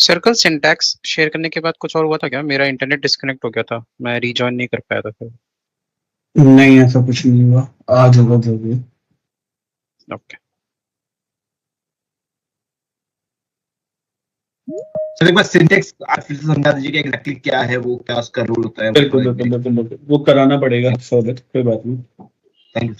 Circle syntax share करने के बाद कुछ और हुआ था क्या? मेरा इंटरनेट डिस्कनेक्ट हो गया था, मैं रिजॉइन नहीं कर पाया था फिर। नहीं, ऐसा कुछ नहीं हुआ। आज होगा जो भी। ओके। सर एक बार सिंटेक्स आप फिर से समझा दीजिए कि एग्जैक्टली क्या है वो, क्या उसका रूल होता है। बिल्कुल बिल्कुल बिल्कुल बिल्कुल, वो कराना पड़ेगा स्वागत, कोई बात नहीं। Thank you.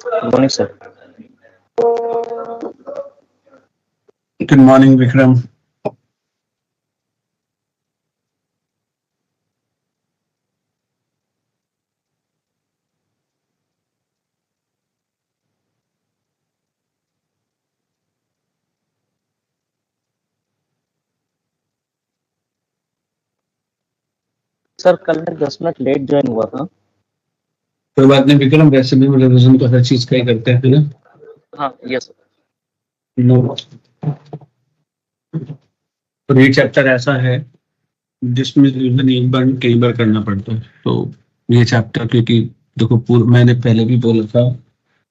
Good morning sir. Good morning Vikram. Sir कल मैं 10 मिनट लेट ज्वाइन हुआ था। कोई बात नहीं विक्रम, वैसे भी रिवीजन तो हर चीज का ही करते हैं ना। हाँ यस सर। नो, तो ये चैप्टर ऐसा है जिसमें रिवीजन एक बार कई बार करना पड़ता है। तो ये चैप्टर, क्योंकि देखो मैंने पहले भी बोला था,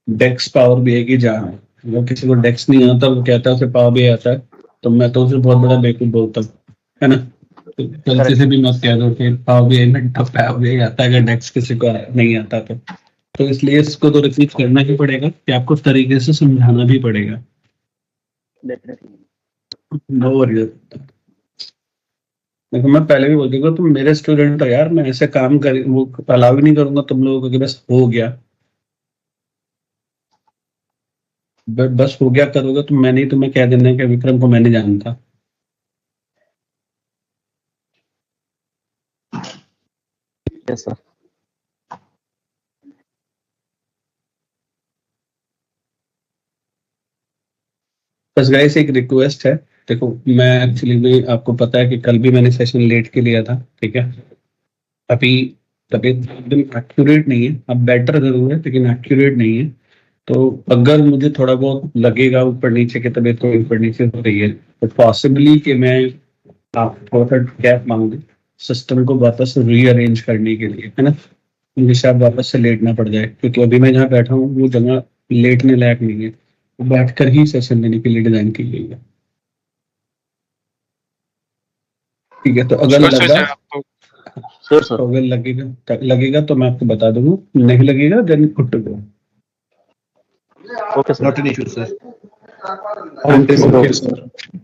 डेक्स पावर बीआई की जान है। अगर किसी को डेक्स नहीं आता, वो कहता है उसे पावर बीआई आता है, तो मैं तो उसे बहुत बड़ा बेवकूफ बोलता हूँ, है ना। तो गलती से भी मत कह दो कि पावर बीआई में पावर बीआई आता है, अगर डेक्स किसी को नहीं आता तो इसलिए इसको तो रिपीट करना ही पड़ेगा कि आपको तरीके से समझाना भी पड़ेगा। No worry. देखो मैं पहले भी बोल दूंगा, तुम मेरे स्टूडेंट हो यार, मैं ऐसे काम कर वो अलाउ ही नहीं करूंगा तुम लोगों को कि बस हो गया, बस हो गया करोगे तो मैंने ही तुम्हें कह देना कि विक्रम को मैंने जानता। Yes sir. बस गाइस एक रिक्वेस्ट है। देखो मैं एक्चुअली भी, आपको पता है कि कल भी मैंने सेशन लेट के लिया था, ठीक है। अभी तबीयत एकदम एक्यूरेट नहीं है, अब बेटर जरूर है लेकिन एक्यूरेट नहीं है। तो अगर मुझे थोड़ा बहुत लगेगा ऊपर नीचे की तबीयत को ऊपर नीचे हो रही है, तो पॉसिबली कि मैं आपको थोड़ा गैप मांग दूं सिस्टम को वापस रीअरेंज करने के लिए, है ना। मुझे शायद वापस से लेटना पड़ जाए, क्योंकि अभी मैं जहाँ बैठा हूँ वो जगह लेटने लायक नहीं है, बैठकर ही सेशन देने के लिए डिजाइन की गई है। ठीक है, तो अगर श्योर लगा, सर, आपको श्योर सर। तो अगर लगेगा तो मैं आपको बता दूंगा, नहीं लगेगा then good to go. Okay sir. Not an issue sir. Thank you. Okay okay sir. Sir.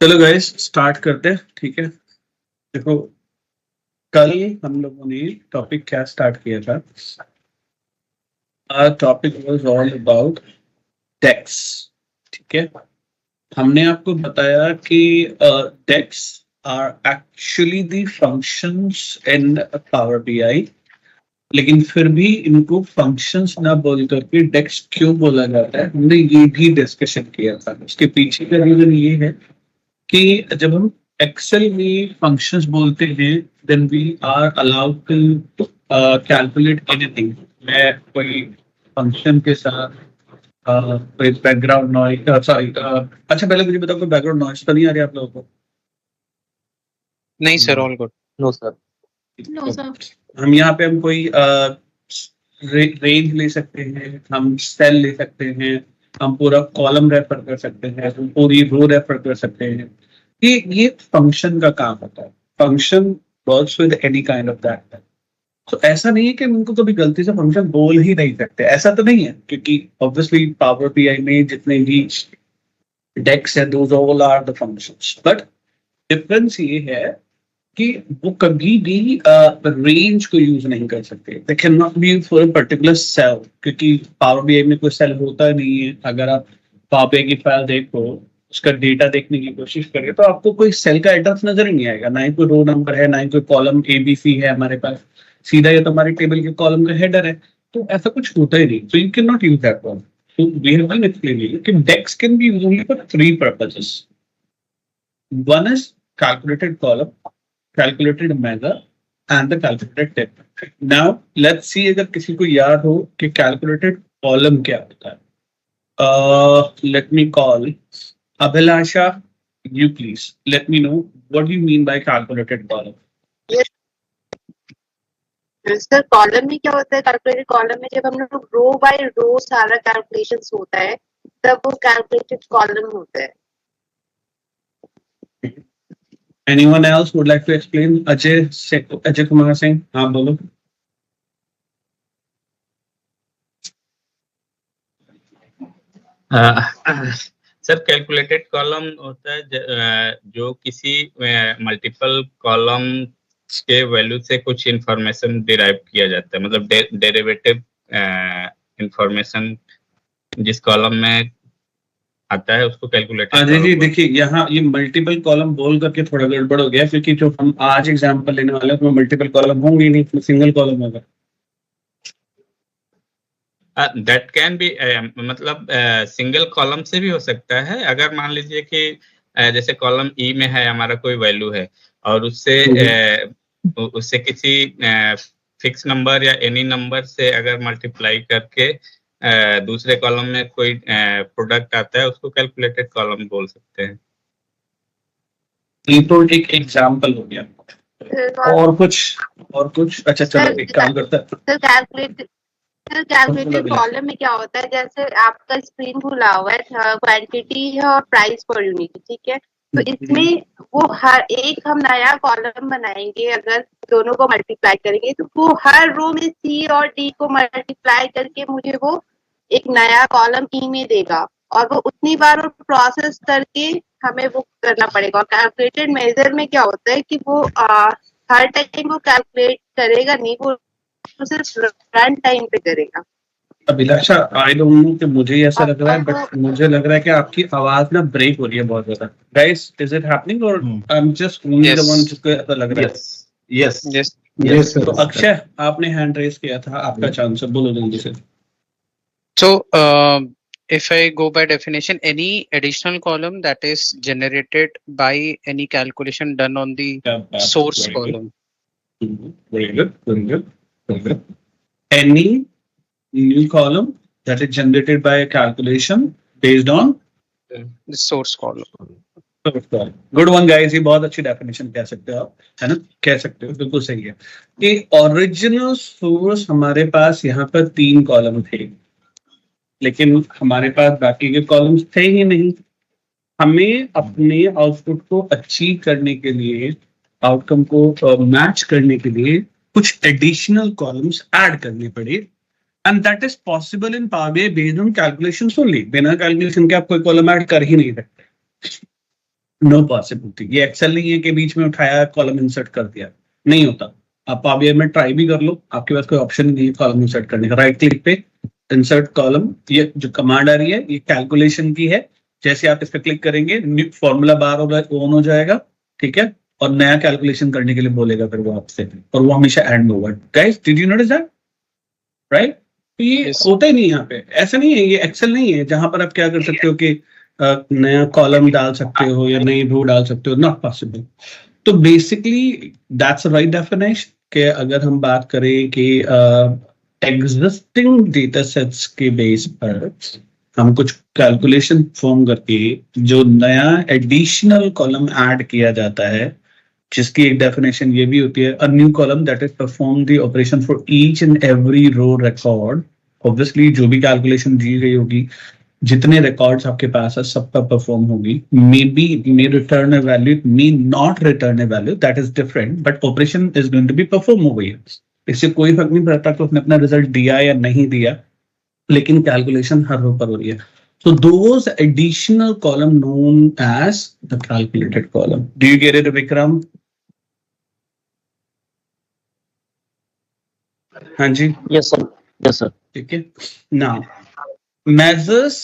चलो गाइस स्टार्ट करते हैं, ठीक है। देखो कल हम लोगों ने टॉपिक क्या स्टार्ट किया था। Topic was all about DAX, ठीक है। हमने आपको बताया कि DAX are actually the functions in power BI, लेकिन फिर भी इनको फंक्शंस ना बोल करके डेक्स क्यों बोला जाता है, हमने ये भी डिस्कशन किया था। उसके पीछे का रीजन ये है कि जब हम एक्सेल में फंक्शंस बोलते हैं then we are allowed to calculate anything. मैं कोई फंक्शन के साथ कोई बैकग्राउंड नॉइज, अच्छा पहले मुझे बताओ कोई बैकग्राउंड नॉइज तो नहीं आ रही आप लोगों को? नहीं sir, all good. No sir. No sir. हम यहाँ पे हम कोई रेंज ले सकते हैं, हम सेल ले सकते हैं, हम पूरा कॉलम रेफर कर सकते हैं, हम पूरी रो रेफर कर सकते हैं। ये फंक्शन का काम होता है। Function works with any kind of that. तो ऐसा नहीं है कि हम उनको कभी गलती से फंक्शन बोल ही नहीं सकते, ऐसा तो नहीं है, क्योंकि ऑब्वियसली पावर बीआई में जितने भी डेक्स है those all are the functions. But difference ये है कि वो कभी भी रेंज को यूज नहीं कर सकते। They can not be for a particular cell, क्योंकि पावर बीआई में कोई सेल होता नहीं है। अगर आप पावर बीआई की फाइल देखो, उसका डेटा देखने की कोशिश करें तो आपको कोई सेल का एड्रेस नजर ही नहीं आएगा, ना ही कोई रो नंबर है, ना ही कोई कॉलम एबीसी है हमारे पास। सीधा ये तो हमारे टेबल के कॉलम का हेडर है, तो ऐसा कुछ होता ही नहीं। तो you can not use that one. So we have been explaining कि DEX can be used only for three purposes. One is calculated column, calculated measure, and the calculated table. Now let's see अगर किसी को याद हो कि calculated column क्या होता है। Let me call Abhilasha. You please let me know what do you mean by calculated column. Sir column में क्या होता है? कैलकुलेटेड कॉलम में जब हम लोग रो बाय रो सारा कैलकुलेशंस होता है तब वो कैलकुलेटेड कॉलम होता है। Anyone else would like to explain? Ajay Kumar Singh, हाँ बोलो। सर कैलकुलेटेड कॉलम होता है जो किसी मल्टीपल कॉलम के वैल्यू से कुछ इंफॉर्मेशन डिराइव किया जाता है, मतलब डेरिवेटिव इंफॉर्मेशन जिस कॉलम में आता है उसको कैलकुलेटेड। अजय जी देखिए, यहाँ ये मल्टीपल कॉलम बोल करके थोड़ा गड़बड़ हो गया, क्योंकि जो हम आज एग्जांपल लेने वाले हैं उसमें मल्टीपल कॉलम होंगे नहीं, सिंगल कॉलम होगा। दैट कैन बी, मतलब सिंगल कॉलम से भी हो सकता है। अगर मान लीजिए कि जैसे कॉलम ई में है हमारा कोई वैल्यू है और उससे किसी फिक्स नंबर या एनी नंबर से अगर मल्टीप्लाई करके दूसरे कॉलम में कोई प्रोडक्ट आता है उसको कैलकुलेटेड कॉलम बोल सकते हैं। ये तो एक एग्जांपल हो गया। और कुछ अच्छा चलो एक काम करता है। कैलकुलेटेड कॉलम में क्या होता है? जैसे आपका स्क्रीन खुला हुआ है, क्वांटिटी है और प्राइस पर यूनिट, ठीक है। तो इसमें वो हर एक हम नया कॉलम बनाएंगे, अगर दोनों को मल्टीप्लाई करेंगे तो वो हर रो में सी और डी को मल्टीप्लाई करके मुझे वो एक नया कॉलम ई में देगा, और वो उतनी बार प्रोसेस करके हमें वो करना पड़ेगा। और कैलकुलेटेड मेजर में क्या होता है कि वो हर टाइम वो कैलकुलेट करेगा नहीं, वो सिर्फ रन टाइम पे करेगा। अभिलाषा आई डोंट नो कि मुझे ऐसा लग रहा है, बट मुझे लग रहा है कि आपकी आवाज ना ब्रेक हो रही है बहुत ज्यादा। गाइस इज इट हैपनिंग और I am just only the one जिसको ऐसा लग रहा है? यस। तो अक्षय आपने हैंड रेज किया था, आपका चांस है, बोलो जल्दी से। So, if I go by definition, any additional column that is generated by any calculation done on the source column. Very good. Any new column that is generated by a calculation based on The source column. Good one guys, ये बहुत अच्छी definition कह सकते हो आप, है ना? कह सकते हो, बिल्कुल सही है कि ओरिजिनल सोर्स हमारे पास यहाँ पर 3 कॉलम थे, लेकिन हमारे पास बाकी के कॉलम्स थे ही नहीं। हमें अपने आउटपुट को अचीव करने के लिए, आउटकम को मैच करने के लिए कुछ एडिशनल कॉलम्स ऐड करने पड़े, and that is possible in power BI based on calculations only. बिना कैलकुलेशन के आप कोई कॉलम ऐड कर ही नहीं सकते। No possibility. ये एक्सेल नहीं है कि बीच में उठाया कॉलम इंसर्ट कर दिया, नहीं होता। आप पावर BI में ट्राई भी कर लो, आपके पास कोई ऑप्शन नहीं है कॉलम इंसर्ट करने का। राइट क्लिक पे इंसर्ट कॉलम, ये जो कमांड आ रही है ये कैलकुलेशन की है। जैसे आप इस पे क्लिक करेंगे न्यू फॉर्मूला बार ऑन हो जाएगा, ठीक है, और नया कैलकुलेशन करने के लिए बोलेगा फिर वो आपसे, और वो हमेशा एंड होगा। Guys did you notice that? Right, तो ये होता ही नहीं यहाँ पे, ऐसा नहीं है, ये एक्सेल नहीं है जहां पर आप क्या कर सकते हो कि नया कॉलम डाल सकते हो या नई रो डाल सकते हो, नॉट पॉसिबल। तो बेसिकली दैट्स राइट डेफिनेशन कि अगर हम बात करें कि एग्जिस्टिंग डेटा सेट्स के बेस पर हम कुछ कैलकुलेशन फॉर्म करके जो नया एडिशनल कॉलम ऐड किया जाता है, जिसकी एक डेफिनेशन ये भी होती है, a new column that is perform the operation for each and every row record. Obviously जो भी कैलकुलेशन दी गई होगी, जितने रिकॉर्ड्स आपके पास है सब पर परफॉर्म होगी। May return a value, may not return a value, that is different, but operation is going to be perform हो गई है। इससे कोई फर्क नहीं पड़ता कि उसने अपना रिजल्ट दिया या नहीं दिया, लेकिन कैलकुलेशन हर रो पर हो रही है। So those additional column known as the calculated column. Do you get it, Vikram? हाँ जी, Yes, sir. Yes, sir. ठीक है। Now measures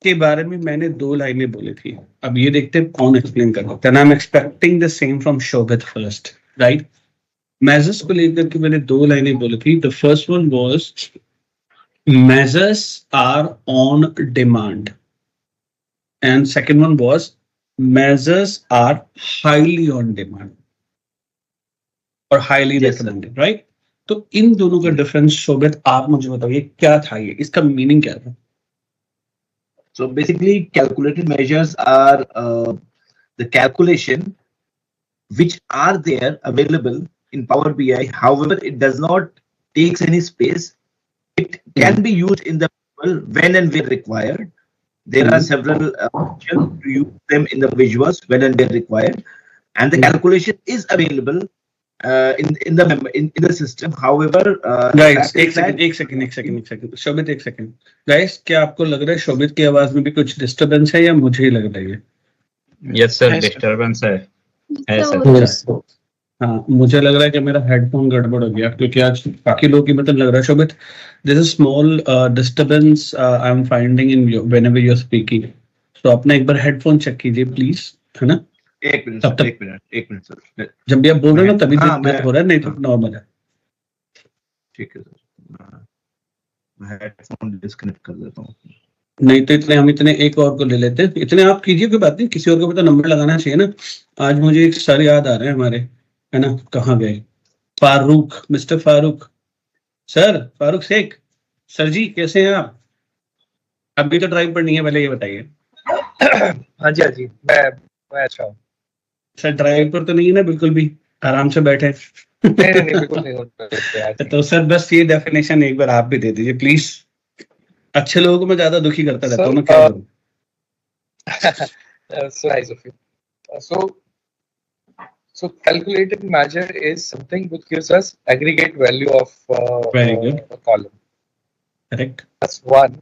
के बारे में मैंने 2 लाइनें बोली थी, अब ये देखते हैं कौन एक्सप्लेन कर सकता है। I'm expecting the same from Shobit first, right? Measures को लेकर के मैंने 2 लाइनें बोली थी। The first one was measures are on demand, and second one was measures are highly on demand or highly recommended, right? तो इन दोनों का डिफरेंस शोभित आप मुझे बताइए क्या था, ये इसका मीनिंग क्या था? So basically, calculated measures are the calculation which are there available in Power BI. However, it does not takes any space. It can be used in the visual when and where required. There are several options to use them in the visuals when and where required, and the calculation is available in the system. However, guys, एक second, शोभित एक second. Guys, क्या आपको लग रहा है शोभित की आवाज में भी कुछ डिस्टर्बेंस है या मुझे ही लग रही है? यस सर, डिस्टर्बेंस है सर। हाँ, मुझे लग रहा है कि मेरा हेडफोन गड़बड़ हो गया, क्योंकि आज बाकी लोगों की मतलब लग रहा है। Shobhit, this is small disturbance I am finding in whenever you are speaking, तो अपना एक बार हेडफोन चेक कीजिए प्लीज, है ना? एक मिनट सर, जब भी आप बोल रहे हो ना तभी दिक्कत हो रहा है, नहीं तो नॉर्मल है। ठीक है सर, मैं हेडफोन डिस्कनेक्ट कर देता हूँ। नहीं तो इतने एक और को ले लेते हैं। इतने आप कीजिए, कोई बात नहीं, किसी और को भी तो नंबर लगाना चाहिए ना। आज मुझे एक सर याद आ रहे हैं हमारे, है ना, कहाँ गए? Farooq, mister Farooq sir, Farooq Sheikh sir ji, कैसे हैं आप? अभी तो ड्राइव पर नहीं है, पहले ये बताइए। हाँ जी, मैं अच्छा हूँ सर। ड्राइव पर तो नहीं है ना बिल्कुल भी, आराम से बैठे? नहीं, बिल्कुल नहीं। तो सर बस ये डेफिनेशन एक बार आप भी दे दीजिए प्लीज। अच्छे लोगों को मैं ज्यादा दुखी करता रहता हूँ ना, क्या करूँ? So nice of you. So calculated measure is something which gives us aggregate value of Very good. a column. Correct. That's one.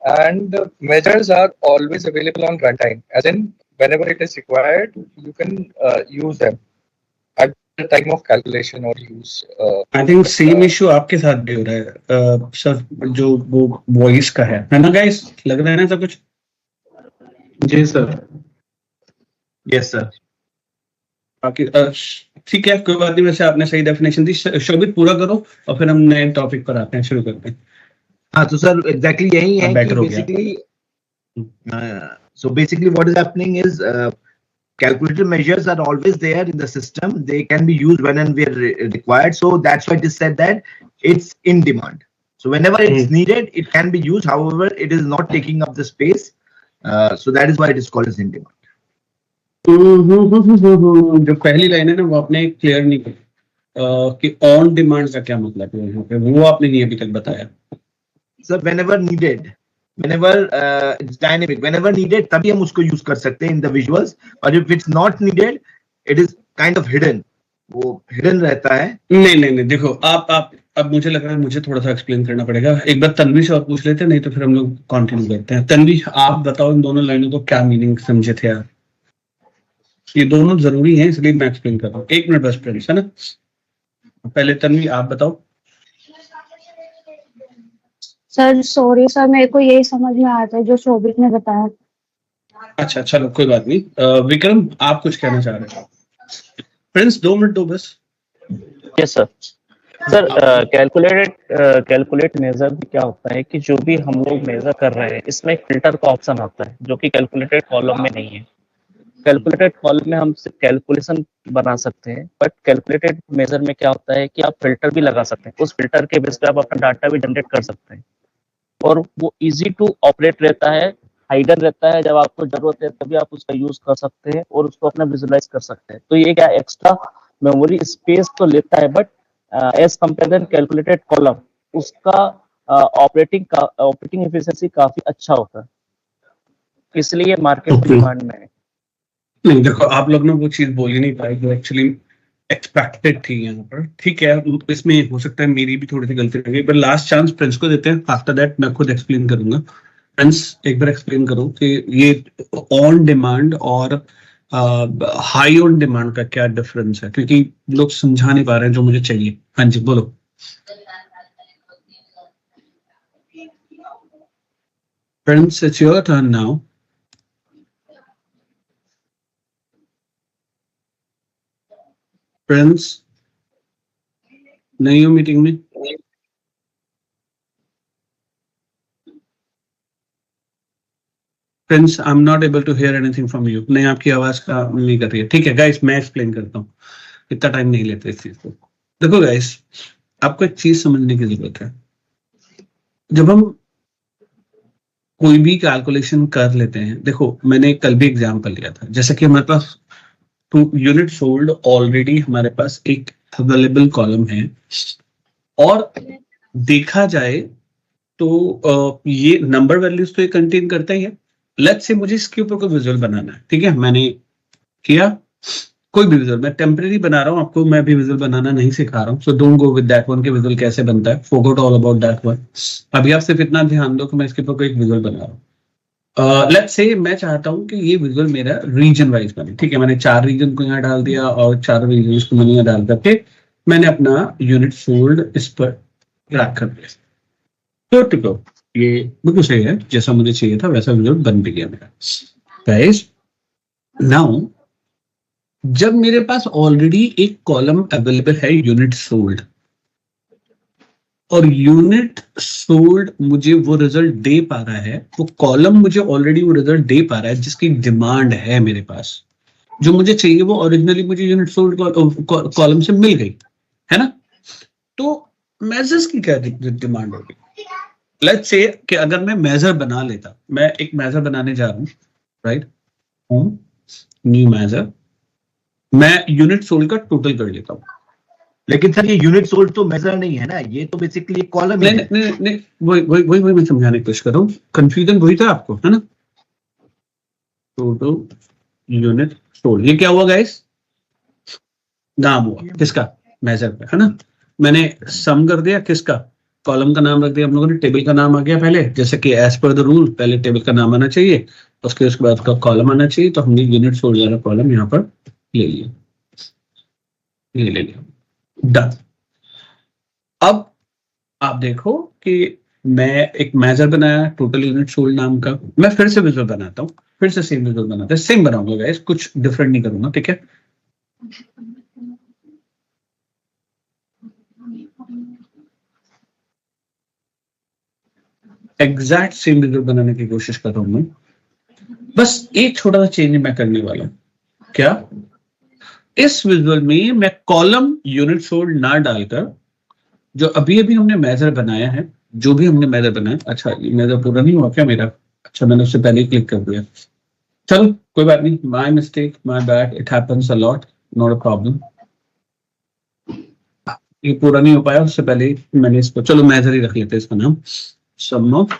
And measures are always available on runtime, as in whenever it is required, you can use them at the time of calculation or use. I think same issue आपके साथ भी हो रहा है sir, जो वो voice का है ना गाइस? लग रहा है ना सब कुछ? जी सर। Yes sir. बाकी ठीक है, कोई बात नहीं। वैसे आपने सही डेफिनेशन दी। शोभित पूरा करो और फिर हम नए टॉपिक पर आते हैं, शुरू करते हैं। हाँ, तो सर एग्जैक्टली यही है कि basically what is happening is calculated measures are always there in the system. They can be used when and where required. So that's why it is said that it's in demand. So whenever it's needed, it can be used. However, it is not taking up the space. So that is why it is called as in demand. जो पहली line है ना, वो आपने clear नहीं की कि on demand का क्या मतलब है यहाँ पे, वो आपने नहीं अभी तक बताया। Sir whenever needed, whenever it's dynamic, whenever needed तभी हम उसको यूज कर सकते हैं in the visuals, और if it's not needed, it is kind of hidden, वो hidden रहता है। नहीं, देखो आप अब मुझे लग रहा है मुझे थोड़ा सा एक्सप्लेन करना पड़ेगा। एक बार तन्वी से और पूछ लेते हैं, नहीं तो फिर हम लोग कंटिन्यू करते हैं। तन्वी, आप बताओ इन दोनों लाइनों को क्या मीनिंग समझे थे आप? ये दोनों जरूरी हैं इसलिए मैं एक्सप्लेन कर रहा हूँ। 1 मिनट बस फ्रेंड्स, है ना। पहले तन्वी आप बताओ। सर सॉरी सर, मेरे को यही समझ में आता है जो शोभित ने बताया। अच्छा चलो कोई बात नहीं। विक्रम, आप कुछ कहना चाह रहे हो? फ्रेंड्स 2 मिनट दो बस। Yes sir. Sir calculate measure में क्या होता है कि जो भी हम लोग मेजर कर रहे हैं इसमें एक फिल्टर का ऑप्शन आता है जो कि कैलकुलेटेड कॉलम में नहीं है। कैलकुलेटेड कॉलम में हम सिर्फ कैलकुलेशन बना सकते हैं, बट कैलकुलेटेड मेजर में क्या होता है कि आप फिल्टर भी लगा सकते हैं। उस फिल्टर के बेस पे आप अपना डाटा भी जनरेट कर सकते हैं और वो इजी टू ऑपरेट रहता है, हाइडन रहता है। जब आपको जरूरत है तभी आप उसका यूज कर सकते हैं और उसको अपना विजुलाइज कर सकते हैं। तो ये क्या एक्स्ट्रा मेमोरी स्पेस तो लेता है, but as compare calculated column उसका ऑपरेटिंग एफिशिएंसी काफी अच्छा होता है, इसलिए मार्केट में डिमांड में है। नहीं देखो, आप लोग ने वो चीज बोल ही नहीं पाई जो एक्चुअली एक्सपेक्टेड थी यहाँ पर। ठीक है, इसमें हो सकता है मेरी भी थोड़ी सी गलती रह गई, पर लास्ट चांस प्रिंस को देते हैं। आफ्टर दैट मैं खुद एक्सप्लेन करूंगा। प्रिंस, एक बार एक्सप्लेन करो कि ये ऑन डिमांड और हाई ऑन डिमांड का क्या डिफरेंस है, क्योंकि लोग समझा नहीं पा रहे हैं जो मुझे चाहिए। हाँ जी बोलो। Prince, it's your turn now. Prince, नहीं हो मीटिंग में? Prince, I am not able to hear anything from you. नहीं, आपकी आवाज का नहीं कर रही है। ठीक है गाइस, मैं एक्सप्लेन करता हूँ, इतना टाइम नहीं लेते इस चीज को। देखो गाइस, आपको एक चीज समझने की जरूरत है। जब हम कोई भी कैलकुलेशन कर लेते हैं, देखो मैंने कल भी एग्जांपल लिया था, जैसे कि हमारे पास 2 यूनिट सोल्ड ऑलरेडी हमारे पास एक अवेलेबल कॉलम है, और देखा जाए तो ये नंबर वैल्यूज तो ये कंटेन करता ही है। लेट्स से मुझे इसके ऊपर कोई विजुअल बनाना है, ठीक है, मैंने किया कोई भी विजुअल, मैं टेम्परेरी बना रहा हूँ आपको, मैं भी विजुअल बनाना नहीं सिखा रहा हूँ, so don't go with that one के विजुअल कैसे बनता है, forgot all about that one. अभी आप सिर्फ इतना ध्यान दो कि मैं इसके ऊपर कोई एक विजुअल बना रहा हूँ। लेट्स से मैं चाहता हूँ कि ये विजुअल मेरा रीजन वाइज बने। ठीक है, मैंने 4 रीजन को यहाँ डाल दिया और 4 रीजन को मैंने यहाँ डाल करके मैंने अपना यूनिट सोल्ड इस पर रख कर दिया। तो ये बिल्कुल सही है, जैसा मुझे चाहिए था वैसा विजुअल बन भी गया मेरा। गाइस, नाउ जब मेरे पास ऑलरेडी एक कॉलम अवेलेबल है यूनिट सोल्ड, और यूनिट सोल्ड मुझे वो रिजल्ट दे पा रहा है, वो कॉलम मुझे ऑलरेडी वो रिजल्ट दे पा रहा है जिसकी डिमांड है मेरे पास, जो मुझे चाहिए वो ओरिजिनली मुझे यूनिट सोल्ड कॉलम से मिल गई है ना। तो मेजर्स की क्या डिमांड होगी? लेट्स से कि अगर मैं मेजर बना लेता, मैं एक मेजर बनाने जा रहा हूं, राइट, न्यू मेजर, मैं यूनिट सोल्ड का टोटल कर लेता हूं। लेकिन सर ये यूनिट सोल्ड तो मेजर नहीं है ना, ये तो बेसिकली एक कॉलम है। नहीं, वही मैं समझाने की कोशिश कर रहा हूँ। कंफ्यूजन वही था आपको, है ना। टोटल यूनिट सोल्ड, ये क्या हुआ गाइस? नाम हुआ किसका? मेजर पे, है ना। मैंने सम कर दिया किसका? कॉलम का नाम रख दिया हम लोगों ने, टेबल का नाम आ गया पहले, जैसे कि एज पर द रूल पहले टेबल का नाम आना चाहिए, उसके बाद उसका कॉलम आना चाहिए, तो हमने यूनिट सोल्ड वाला कॉलम यहाँ पर ले लिया, ये ले लिया, डन। अब आप देखो कि मैं एक मेजर बनाया टोटल यूनिट सोल्ड नाम का, मैं फिर से विजुअल बनाता हूँ, फिर से सेम विजुअल बनाता है, सेम बनाऊंगा गाइस, कुछ डिफरेंट नहीं करूंगा, ठीक है। एग्जैक्ट सेम विजुअल बनाने की कोशिश कर रहा हूं मैं, बस एक छोटा सा चेंज मैं करने वाला हूं। क्या? इस विजुअल में मैं कॉलम यूनिट सोल्ड ना डालकर, जो अभी अभी हमने मेजर बनाया है, जो भी हमने मेजर बनाया, अच्छा ये मेजर पूरा नहीं हुआ क्या मेरा? अच्छा मैंने उससे पहले ही क्लिक कर दिया, चलो कोई बात नहीं, my mistake, my bad, it happens a lot, not a problem. ये पूरा नहीं हो पाया, उससे पहले ही मैंने इसको, चलो मेजर ही रख लेते हैं इसका नाम, सम ऑफ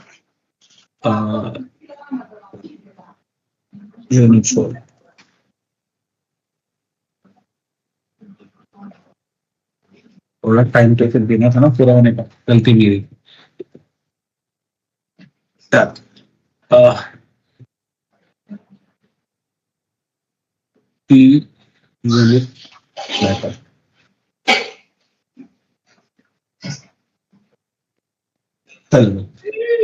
यूनिट सोल्ड। थोड़ा टाइम तो फिर देना था ना पूरा होने का, गलती मेरी। यूनिट मेथड, चलो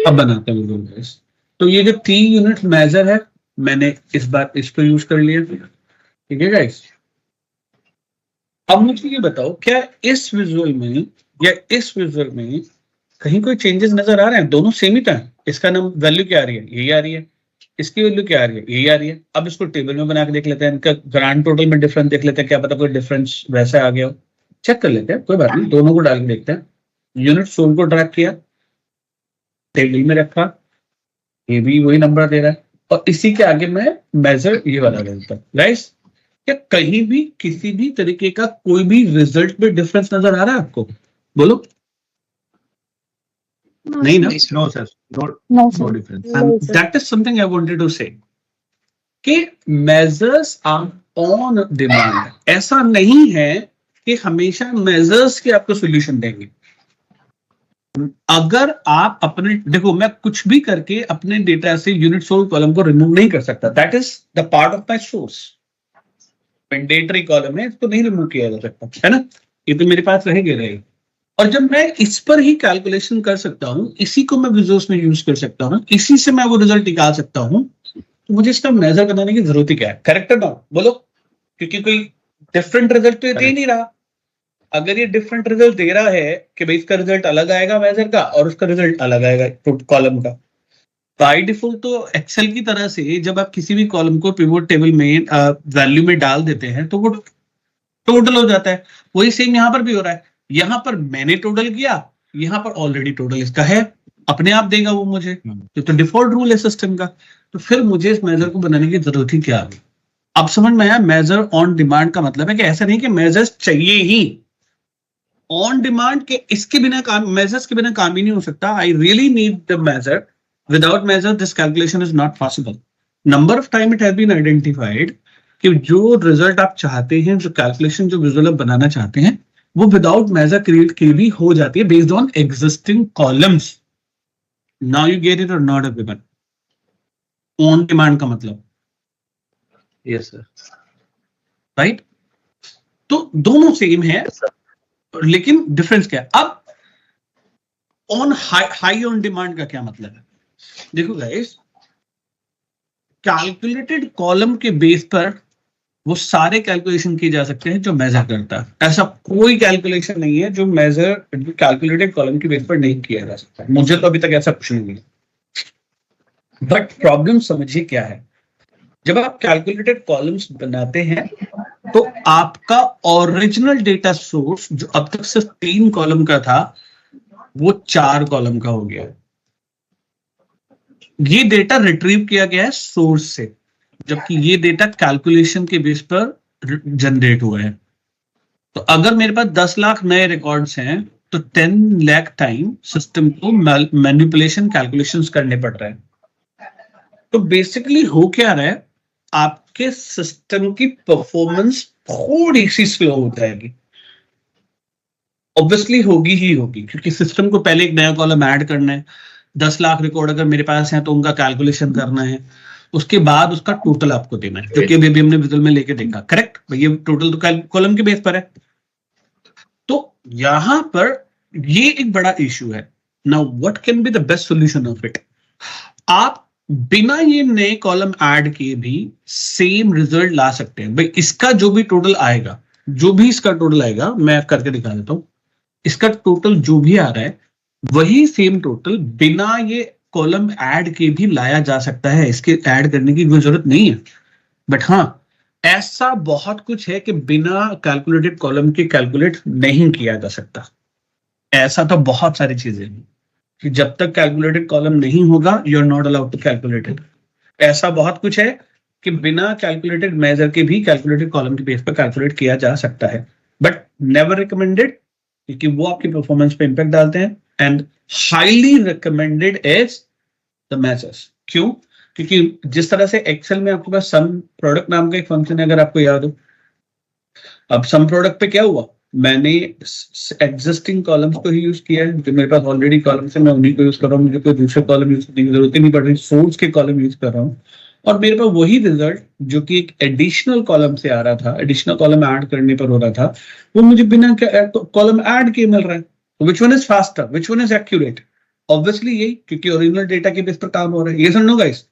अब बनाते हैं गाइस। तो ये जो 3 यूनिट मेजर है मैंने इस बार इस पर यूज कर लिया, ठीक है गाइस। अब मुझे ये बताओ क्या इस विजुअल में या इस विजुअल में कहीं कोई चेंजेस नजर आ रहे हैं? दोनों सेम ही था। इसका नाम वैल्यू क्या आ रही है? यही आ रही है। इसकी वैल्यू क्या आ रही है? यही आ रही है। अब इसको टेबल में बना के देख लेते हैं, इनका ग्रांड टोटल में डिफरेंस देख लेते हैं, क्या पता कोई डिफरेंस वैसा आ गया हो। चेक कर लेते हैं, कोई बात नहीं, दोनों को डाल के देखते हैं। यूनिट सोल को ड्रैग किया, टेबल में रखा, ये भी वही नंबर दे रहा है, और इसी के आगे मैं मेजर ये वाला दे देता हूं। गाइस क्या कहीं भी किसी भी तरीके का कोई भी रिजल्ट में डिफरेंस नजर आ रहा है आपको? बोलो। नहीं ना? No, sir. No, No, no sir. difference. And that is something I wanted to say कि measures are on demand। ऐसा नहीं है कि हमेशा measures के आपको solution देंगे। अगर आप अपने देखो, मैं कुछ भी करके अपने डेटा से यूनिट सोल कॉलम को रिमूव नहीं कर सकता। That is the part of my source. Mandatory column है, इसको नहीं रिमूव किया जा सकता, है ना? ये तो मेरे पास रहेगा। और जब मैं इस पर ही कैलकुलेशन कर सकता हूं, इसी को मैं विजुअल्स में यूज कर सकता हूं, इसी से मैं वो रिजल्ट निकाल सकता हूं, तो मुझे इसका मेजर बनाने की जरूरत ही क्या है? करेक्ट है ना? बोलो। क्योंकि कोई डिफरेंट रिजल्ट तो ये दे ही नहीं रहा। अगर ये डिफरेंट रिजल्ट दे रहा है कि भाई इसका रिजल्ट अलग आएगा मेजर का और उसका रिजल्ट अलग आएगा कॉलम का, बाय डिफॉल्ट तो एक्सेल की तरह से जब आप किसी भी कॉलम को पिवोट टेबल में वैल्यू में डाल देते हैं तो वो टोटल हो जाता है। वही सेम यहाँ पर भी हो रहा है। यहाँ पर मैंने टोटल किया, यहाँ पर ऑलरेडी टोटल इसका है, अपने आप देगा वो मुझे, तो डिफॉल्ट रूल है सिस्टम का। तो फिर मुझे इस मेजर को बनाने की जरूरत ही क्या है? अब समझ में आया? मेजर ऑन डिमांड का मतलब है कि ऐसा नहीं कि मेजर्स चाहिए ही, ऑन डिमांड के इसके बिना काम, मेजर्स के बिना काम ही नहीं हो सकता। I really need the measure, without measure this calculation is not possible. Number of time it has been identified कि जो रिजल्ट आप चाहते हैं, जो कैलकुलेशन जो विजुअल आप बनाना चाहते हैं, वो विदाउट मेजर क्रिएट की भी हो जाती है based on existing columns. Now you get it और नॉट एवरीवन? ऑन डिमांड का मतलब Yes, sir. राइट? तो दोनों सेम है, लेकिन डिफरेंस क्या है? अब ऑन हाई ऑन डिमांड का क्या मतलब है? देखो गाइस, कैलकुलेटेड कॉलम के बेस पर वो सारे कैलकुलेशन किए जा सकते हैं जो मेजर करता है। ऐसा कोई कैलकुलेशन नहीं है जो मेजर कैलकुलेटेड कॉलम के बेस पर नहीं किया जा सकता। मुझे तो अभी तक ऐसा कुछ नहीं है। बट प्रॉब्लम समझिए क्या है, जब आप कैलकुलेटेड कॉलम्स बनाते हैं तो आपका ओरिजिनल डेटा सोर्स जो अब तक सिर्फ 3 कॉलम का था, वो 4 कॉलम का हो गया। ये डेटा रिट्रीव किया गया है सोर्स से, जबकि ये डेटा कैलकुलेशन के बेस पर जनरेट हुआ है। तो अगर मेरे पास 10 लाख नए रिकॉर्ड्स हैं तो 10 लाख टाइम सिस्टम को मैनिपुलेशन कैलकुलेशंस करने पड़ रहे हैं। तो बेसिकली हो क्या रहा है, आपके सिस्टम की परफॉर्मेंस थोड़ी सी स्लो हो जाएगी। ऑब्वियसली होगी ही होगी, क्योंकि सिस्टम को पहले एक नया कॉलम ऐड करना है। 10 लाख रिकॉर्ड अगर मेरे पास है तो उनका कैलकुलेशन करना है, उसके बाद उसका टोटल आपको देना है, जो कि अभी हमने विजुअल में लेके देखा। करेक्ट? ये टोटल तो कॉलम के बेस पर है। तो यहां पर ये एक बड़ा इश्यू है। Now what can be the best solution of it? आप बिना ये नए कॉलम ऐड किए भी सेम रिजल्ट ला सकते हैं। भाई इसका जो भी टोटल आएगा, जो भी इसका टोटल आएगा, मैं करके दिखा देता हूं। इसका टोटल जो भी आ रहा है वही सेम टोटल बिना ये कॉलम ऐड के भी लाया जा सकता है। इसके ऐड करने की कोई जरूरत नहीं है। बट हाँ, ऐसा बहुत कुछ है कि बिना कैलकुलेटेड कॉलम के कैलकुलेट नहीं किया जा सकता। ऐसा तो बहुत सारी चीजें हैं कि जब तक कैलकुलेटेड कॉलम नहीं होगा you are not allowed to calculate it. ऐसा बहुत कुछ है कि बिना कैलकुलेटेड मेजर के भी कैलकुलेटेड कॉलम के बेस पर कैलकुलेट किया जा सकता है, बट नेवर रिकमेंडेड, क्योंकि वो आपकी परफॉर्मेंस पे इंपैक्ट डालते हैं। And highly recommended is the measures. क्यों? क्योंकि जिस तरह से एक्सेल में आपके पास सम प्रोडक्ट नाम का एक फंक्शन है, अगर आपको याद हो। अब सम प्रोडक्ट पे क्या हुआ, मैंने एग्जिस्टिंग कॉलम्स को ही यूज किया है, जो मेरे पास ऑलरेडी कॉलम्स है मैं उन्हीं को यूज कर रहा हूँ, मुझे कोई दूसरे कॉलम यूज करने की जरूरत ही नहीं पड़ रही, सोर्स के कॉलम यूज कर रहा हूँ और मेरे पास वही रिजल्ट जो कि एक एडिशनल कॉलम से आ रहा था, एडिशनल कॉलम ऐड करने पर हो रहा था, वो मुझे बिना कॉलम ऐड किए मिल रहा है। Which one is faster, which one is accurate? Obviously यही, क्योंकि ओरिजिनल डेटा के बेस पर काम हो रहा है। ये सुन लो guys,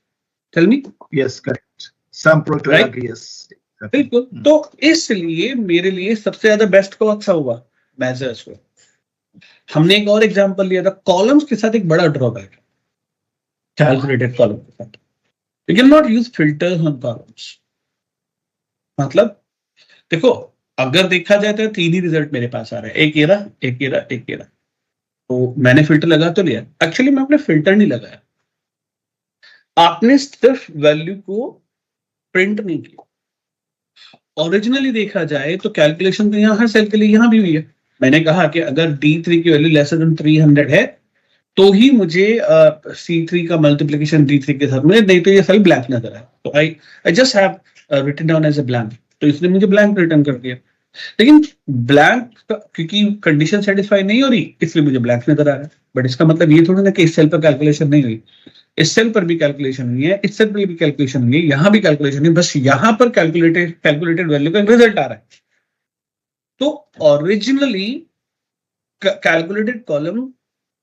tell me. Yes correct, sum product Right? Yes बिल्कुल। तो इसलिए मेरे लिए सबसे ज्यादा बेस्ट कौन सा हुआ? मेजर्स हुआ। हमने एक और एग्जांपल लिया था, कॉलम्स के साथ एक बड़ा ड्रॉबैक है कैलकुलेटेड कॉलम के साथ, you can not use filters on columns. मतलब देखो, अगर देखा जाए तो 3 ही रिजल्ट मेरे पास आ रहे हैं, एक ये रहा, एक ये रहा, एक ये रहा। तो मैंने फिल्टर लगा तो लिया, एक्चुअली मैं अपने फिल्टर नहीं लगाया, आपने सिर्फ वैल्यू को प्रिंट नहीं किया। ओरिजिनली देखा जाए तो कैलकुलेशन तो यहाँ हर सेल के लिए यहाँ भी हुई है। मैंने कहा कि अगर D3 की वैल्यू लेस देन 300 है तो ही मुझे C3 का मल्टीप्लिकेशन D3 के साथ मिले, नहीं तो ये सेल ब्लैंक नजर आए। तो I just have written down as a blank, तो इसने मुझे ब्लैंक रिटर्न कर दिया। लेकिन ब्लैंक क्योंकि कंडीशन सेटिस्फाई नहीं हो रही इसलिए मुझे ब्लैंक नजर आ रहा है। बट इसका मतलब ये थोड़ी ना कि इस सेल पर कैलकुलेशन नहीं हुई, इस सेल पर भी कैलकुलेशन हुई है, इस सेल पर भी कैलकुलेशन हुई है, यहाँ भी कैलकुलेशन हुई, बस यहाँ पर कैलकुलेटेड वैल्यू का रिजल्ट आ रहा है। तो ओरिजिनली कैलकुलेटेड कॉलम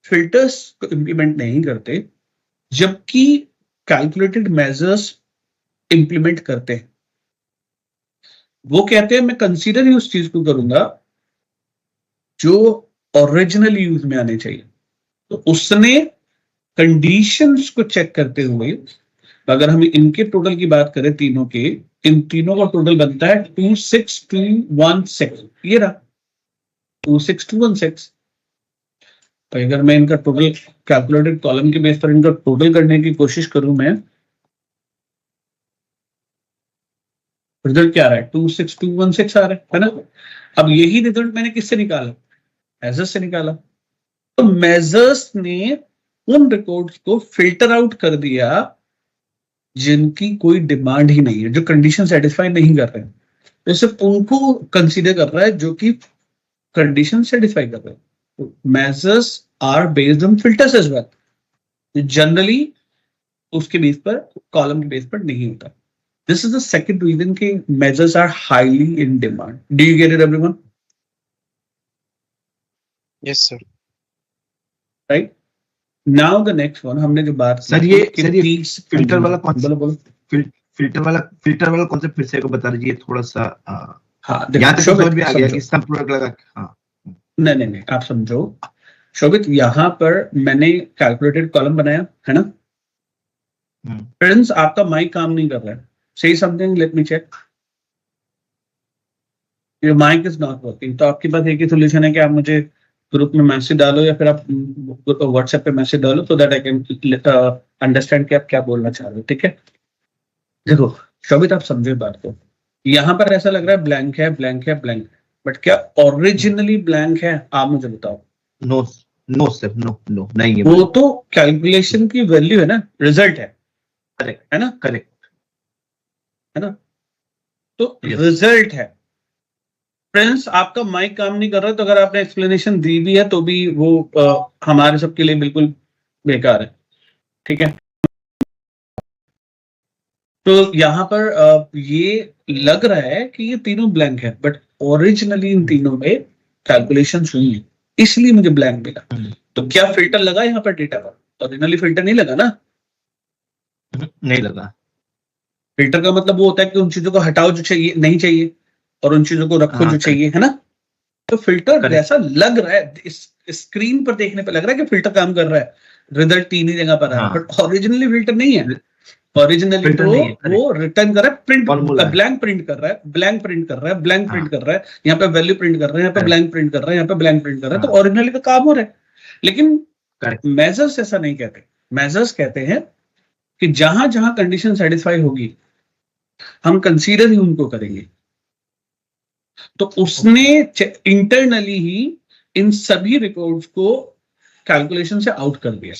फिल्टर्स को इंप्लीमेंट नहीं करते, जबकि कैलकुलेटेड मेजर्स इंप्लीमेंट करते हैं। वो कहते हैं मैं कंसीडर ही उस चीज को करूंगा जो ओरिजिनल यूज में आने चाहिए। तो उसने कंडीशंस को चेक करते हुए, अगर हम इनके टोटल की बात करें तीनों के, इन तीनों का टोटल बनता है 26216। ये रहा 26216। तो अगर मैं इनका टोटल कैलकुलेटेड कॉलम के बेस पर इनका टोटल करने की कोशिश करूं, मैं रिजल्ट क्या आ रहा है? 26216 आ रहा है ना। अब यही रिजल्ट मैंने किससे निकाला? मेजर्स से निकाला। तो मेजर्स ने उन रिकॉर्ड्स को फिल्टर आउट कर दिया जिनकी कोई डिमांड ही नहीं है, जो कंडीशन सेटिस्फाई नहीं कर रहे हैं, तो सिर्फ उनको कंसीडर कर रहा है जो कि कंडीशन सेटिस्फाई कर रहे हैं। Measures are based on filters as well, generally उसके बेस पर, कॉलम के बेस पर नहीं होता। This is the second reason कि measures are highly in demand. Do you get it, everyone? Yes, sir. Right? Now the next one, हमने जो बात सर ये फिल्टर वाला कॉन्सेप्ट, फिल्टर वाला कॉन्सेप्ट फिर से को बता दीजिए थोड़ा सा। हाँ, यहाँ तक समझ में आ गया कि सब प्रोडक्ट लगा। हाँ नहीं आप समझो शोभित, यहाँ पर मैंने कैलकुलेटेड कॉलम बनाया है ना। फ्रेंड्स, आपका माइक काम नहीं कर रहा है। Say something, let me check. Your mic is not working. तो आपके पास एक ही सोल्यूशन है कि आप मुझे ग्रुप में मैसेज डालो या फिर आप व्हाट्सएप पे मैसेज डालो, so that I can understand कि आप क्या बोलना चाह रहे हो। ठीक है, देखो शोभित, आप समझे बात को। यहाँ पर ऐसा लग रहा है ब्लैंक है, ब्लैंक है, ब्लैंक, बट क्या ओरिजिनली ब्लैंक है? आप मुझे बताओ। नो सर, नो नहीं है। वो तो कैलकुलेशन की वैल्यू है ना, रिजल्ट है। करेक्ट है ना, करेक्ट है ना। तो रिजल्ट है। फ्रेंड्स, आपका माइक काम नहीं कर रहा, तो अगर आपने एक्सप्लेनेशन दी भी है तो भी वो हमारे सबके लिए बिल्कुल बेकार है। ठीक है, तो यहाँ पर ये लग रहा है कि ये तीनों ब्लैंक है, बट ओरिजिनली इन तीनों में कैलकुलेशन हुई है, इसलिए मुझे ब्लैंक मिला। तो क्या फिल्टर लगा यहाँ पर डेटा पर? ओरिजिनली फिल्टर नहीं लगा ना, नहीं लगा। फिल्टर का मतलब वो होता है कि उन चीजों को हटाओ जो चाहिए नहीं चाहिए और उन चीजों को रखो जो चाहिए, है ना। तो फिल्टर जैसा लग रहा है, इस स्क्रीन पर देखने पर लग रहा है कि फिल्टर काम कर रहा है, रिजल्ट 3 ही जगह पर आ रहा है, बट ओरिजिनली फिल्टर नहीं है। ओरिजिनली तो वो रिटर्न कर रहा है, प्रिंट ब्लैंक प्रिंट कर रहा है, ब्लैंक प्रिंट कर रहा है, ब्लैंक प्रिंट कर रहा है, यहाँ पे वैल्यू प्रिंट कर रहा है, यहाँ पे ब्लैंक प्रिंट कर रहा है, यहाँ पे ब्लैंक प्रिंट कर रहा है। तो ओरिजिनली का काम हो रहा है। लेकिन मेजर्स ऐसा नहीं कहते। मेजर्स कहते हैं कि जहां जहां कंडीशन सेटिस्फाई होगी हम कंसीडर ही उनको करेंगे। तो उसने इंटरनली ही इन सभी रिकॉर्ड्स को कैलकुलेशन से आउट कर दिया,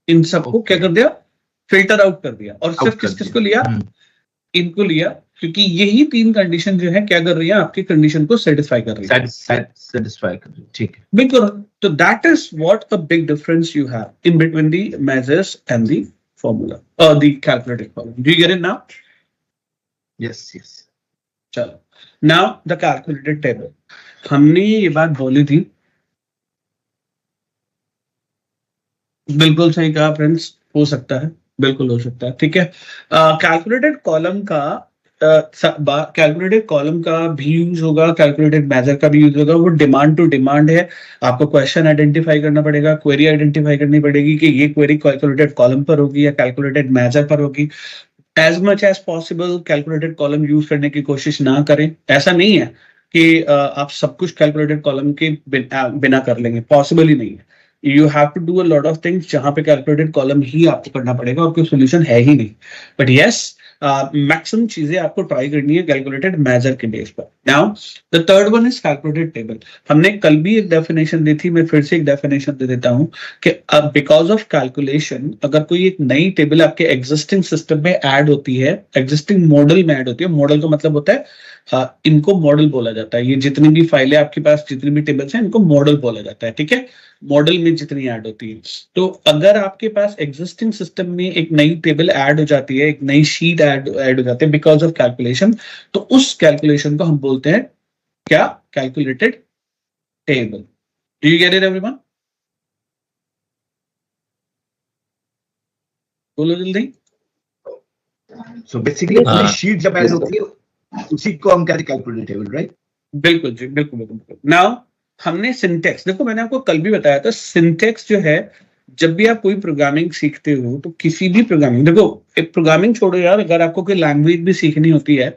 इन सबको क्या कर दिया? फिल्टर आउट कर दिया। और सिर्फ किस किसको लिया? इनको लिया क्योंकि यही 3 कंडीशन जो है क्या कर रही है, आपकी कंडीशन को सेटिस्फाई कर रही है। satisfy कर रही है, ठीक है। बिल्कुल। तो that is what a big difference you have in between the measures and the formula और the calculated column. Do you get it now? Yes yes. चलो, नाउ द कैलकुलेटेड टेबल। हमने ये बात बोली थी, बिल्कुल सही कहा फ्रेंड्स, हो सकता है, बिल्कुल हो सकता है, ठीक है। कैलकुलेटेड कॉलम का कैलकुलेटेड कॉलम का भी यूज होगा, कैलकुलेटेड मेजर का भी यूज होगा। वो डिमांड टू डिमांड है। आपको क्वेश्चन आइडेंटिफाई करना पड़ेगा, क्वेरी आइडेंटिफाई करनी पड़ेगी कि ये क्वेरी कैलकुलेटेड कॉलम पर होगी या कैलकुलेटेड मेजर पर होगी। As much as possible calculated column use करने की कोशिश ना करें। ऐसा नहीं है कि आप सब कुछ कैलकुलेटेड कॉलम के बिना कर लेंगे, पॉसिबल ही नहीं है। You have to do a lot of things जहां पे कैलकुलेटेड कॉलम ही आपको करना पड़ेगा और कोई सोल्यूशन है ही नहीं। बट यस, मैक्सिमम चीजें आपको ट्राई करनी है कैलकुलेटेड मेजर के बेस पर। Now the third one is calculated table. हमने कल भी एक डेफिनेशन दी थी, मैं फिर से एक डेफिनेशन दे देता हूं कि बिकॉज ऑफ कैलकुलेशन, अगर कोई एक नई टेबल आपके एग्जिस्टिंग सिस्टम में ऐड होती है, एग्जिस्टिंग मॉडल में ऐड होती है, मॉडल का मतलब होता है इनको मॉडल बोला जाता है। ये जितनी भी फाइलें आपके पास, जितनी भी टेबल्स हैं, इनको मॉडल बोला जाता है, ठीक है। मॉडल में जितनी ऐड होती है, तो अगर आपके पास एग्जिस्टिंग सिस्टम में एक नई टेबल ऐड हो जाती है, एक नई शीट ऐड हो जाती है बिकॉज ऑफ कैलकुलेशन, तो उस कैलकुलेशन को हम बोलते हैं क्या? Calculated table. Do you get it everyone? बोलो जल्दी। सो बेसिकली शीट जब ऐड होती है उसी को हम कहते हैं कैलकुलेटेड टेबल, राइट? बिल्कुल जी, बिल्कुल बिल्कुल। नाउ हमने सिंटेक्स, देखो मैंने आपको कल भी बताया था, सिंटेक्स जो है, जब भी आप कोई प्रोग्रामिंग सीखते हो तो किसी भी प्रोग्रामिंग, देखो एक प्रोग्रामिंग छोड़ो यार, अगर आपको कोई लैंग्वेज भी सीखनी होती है,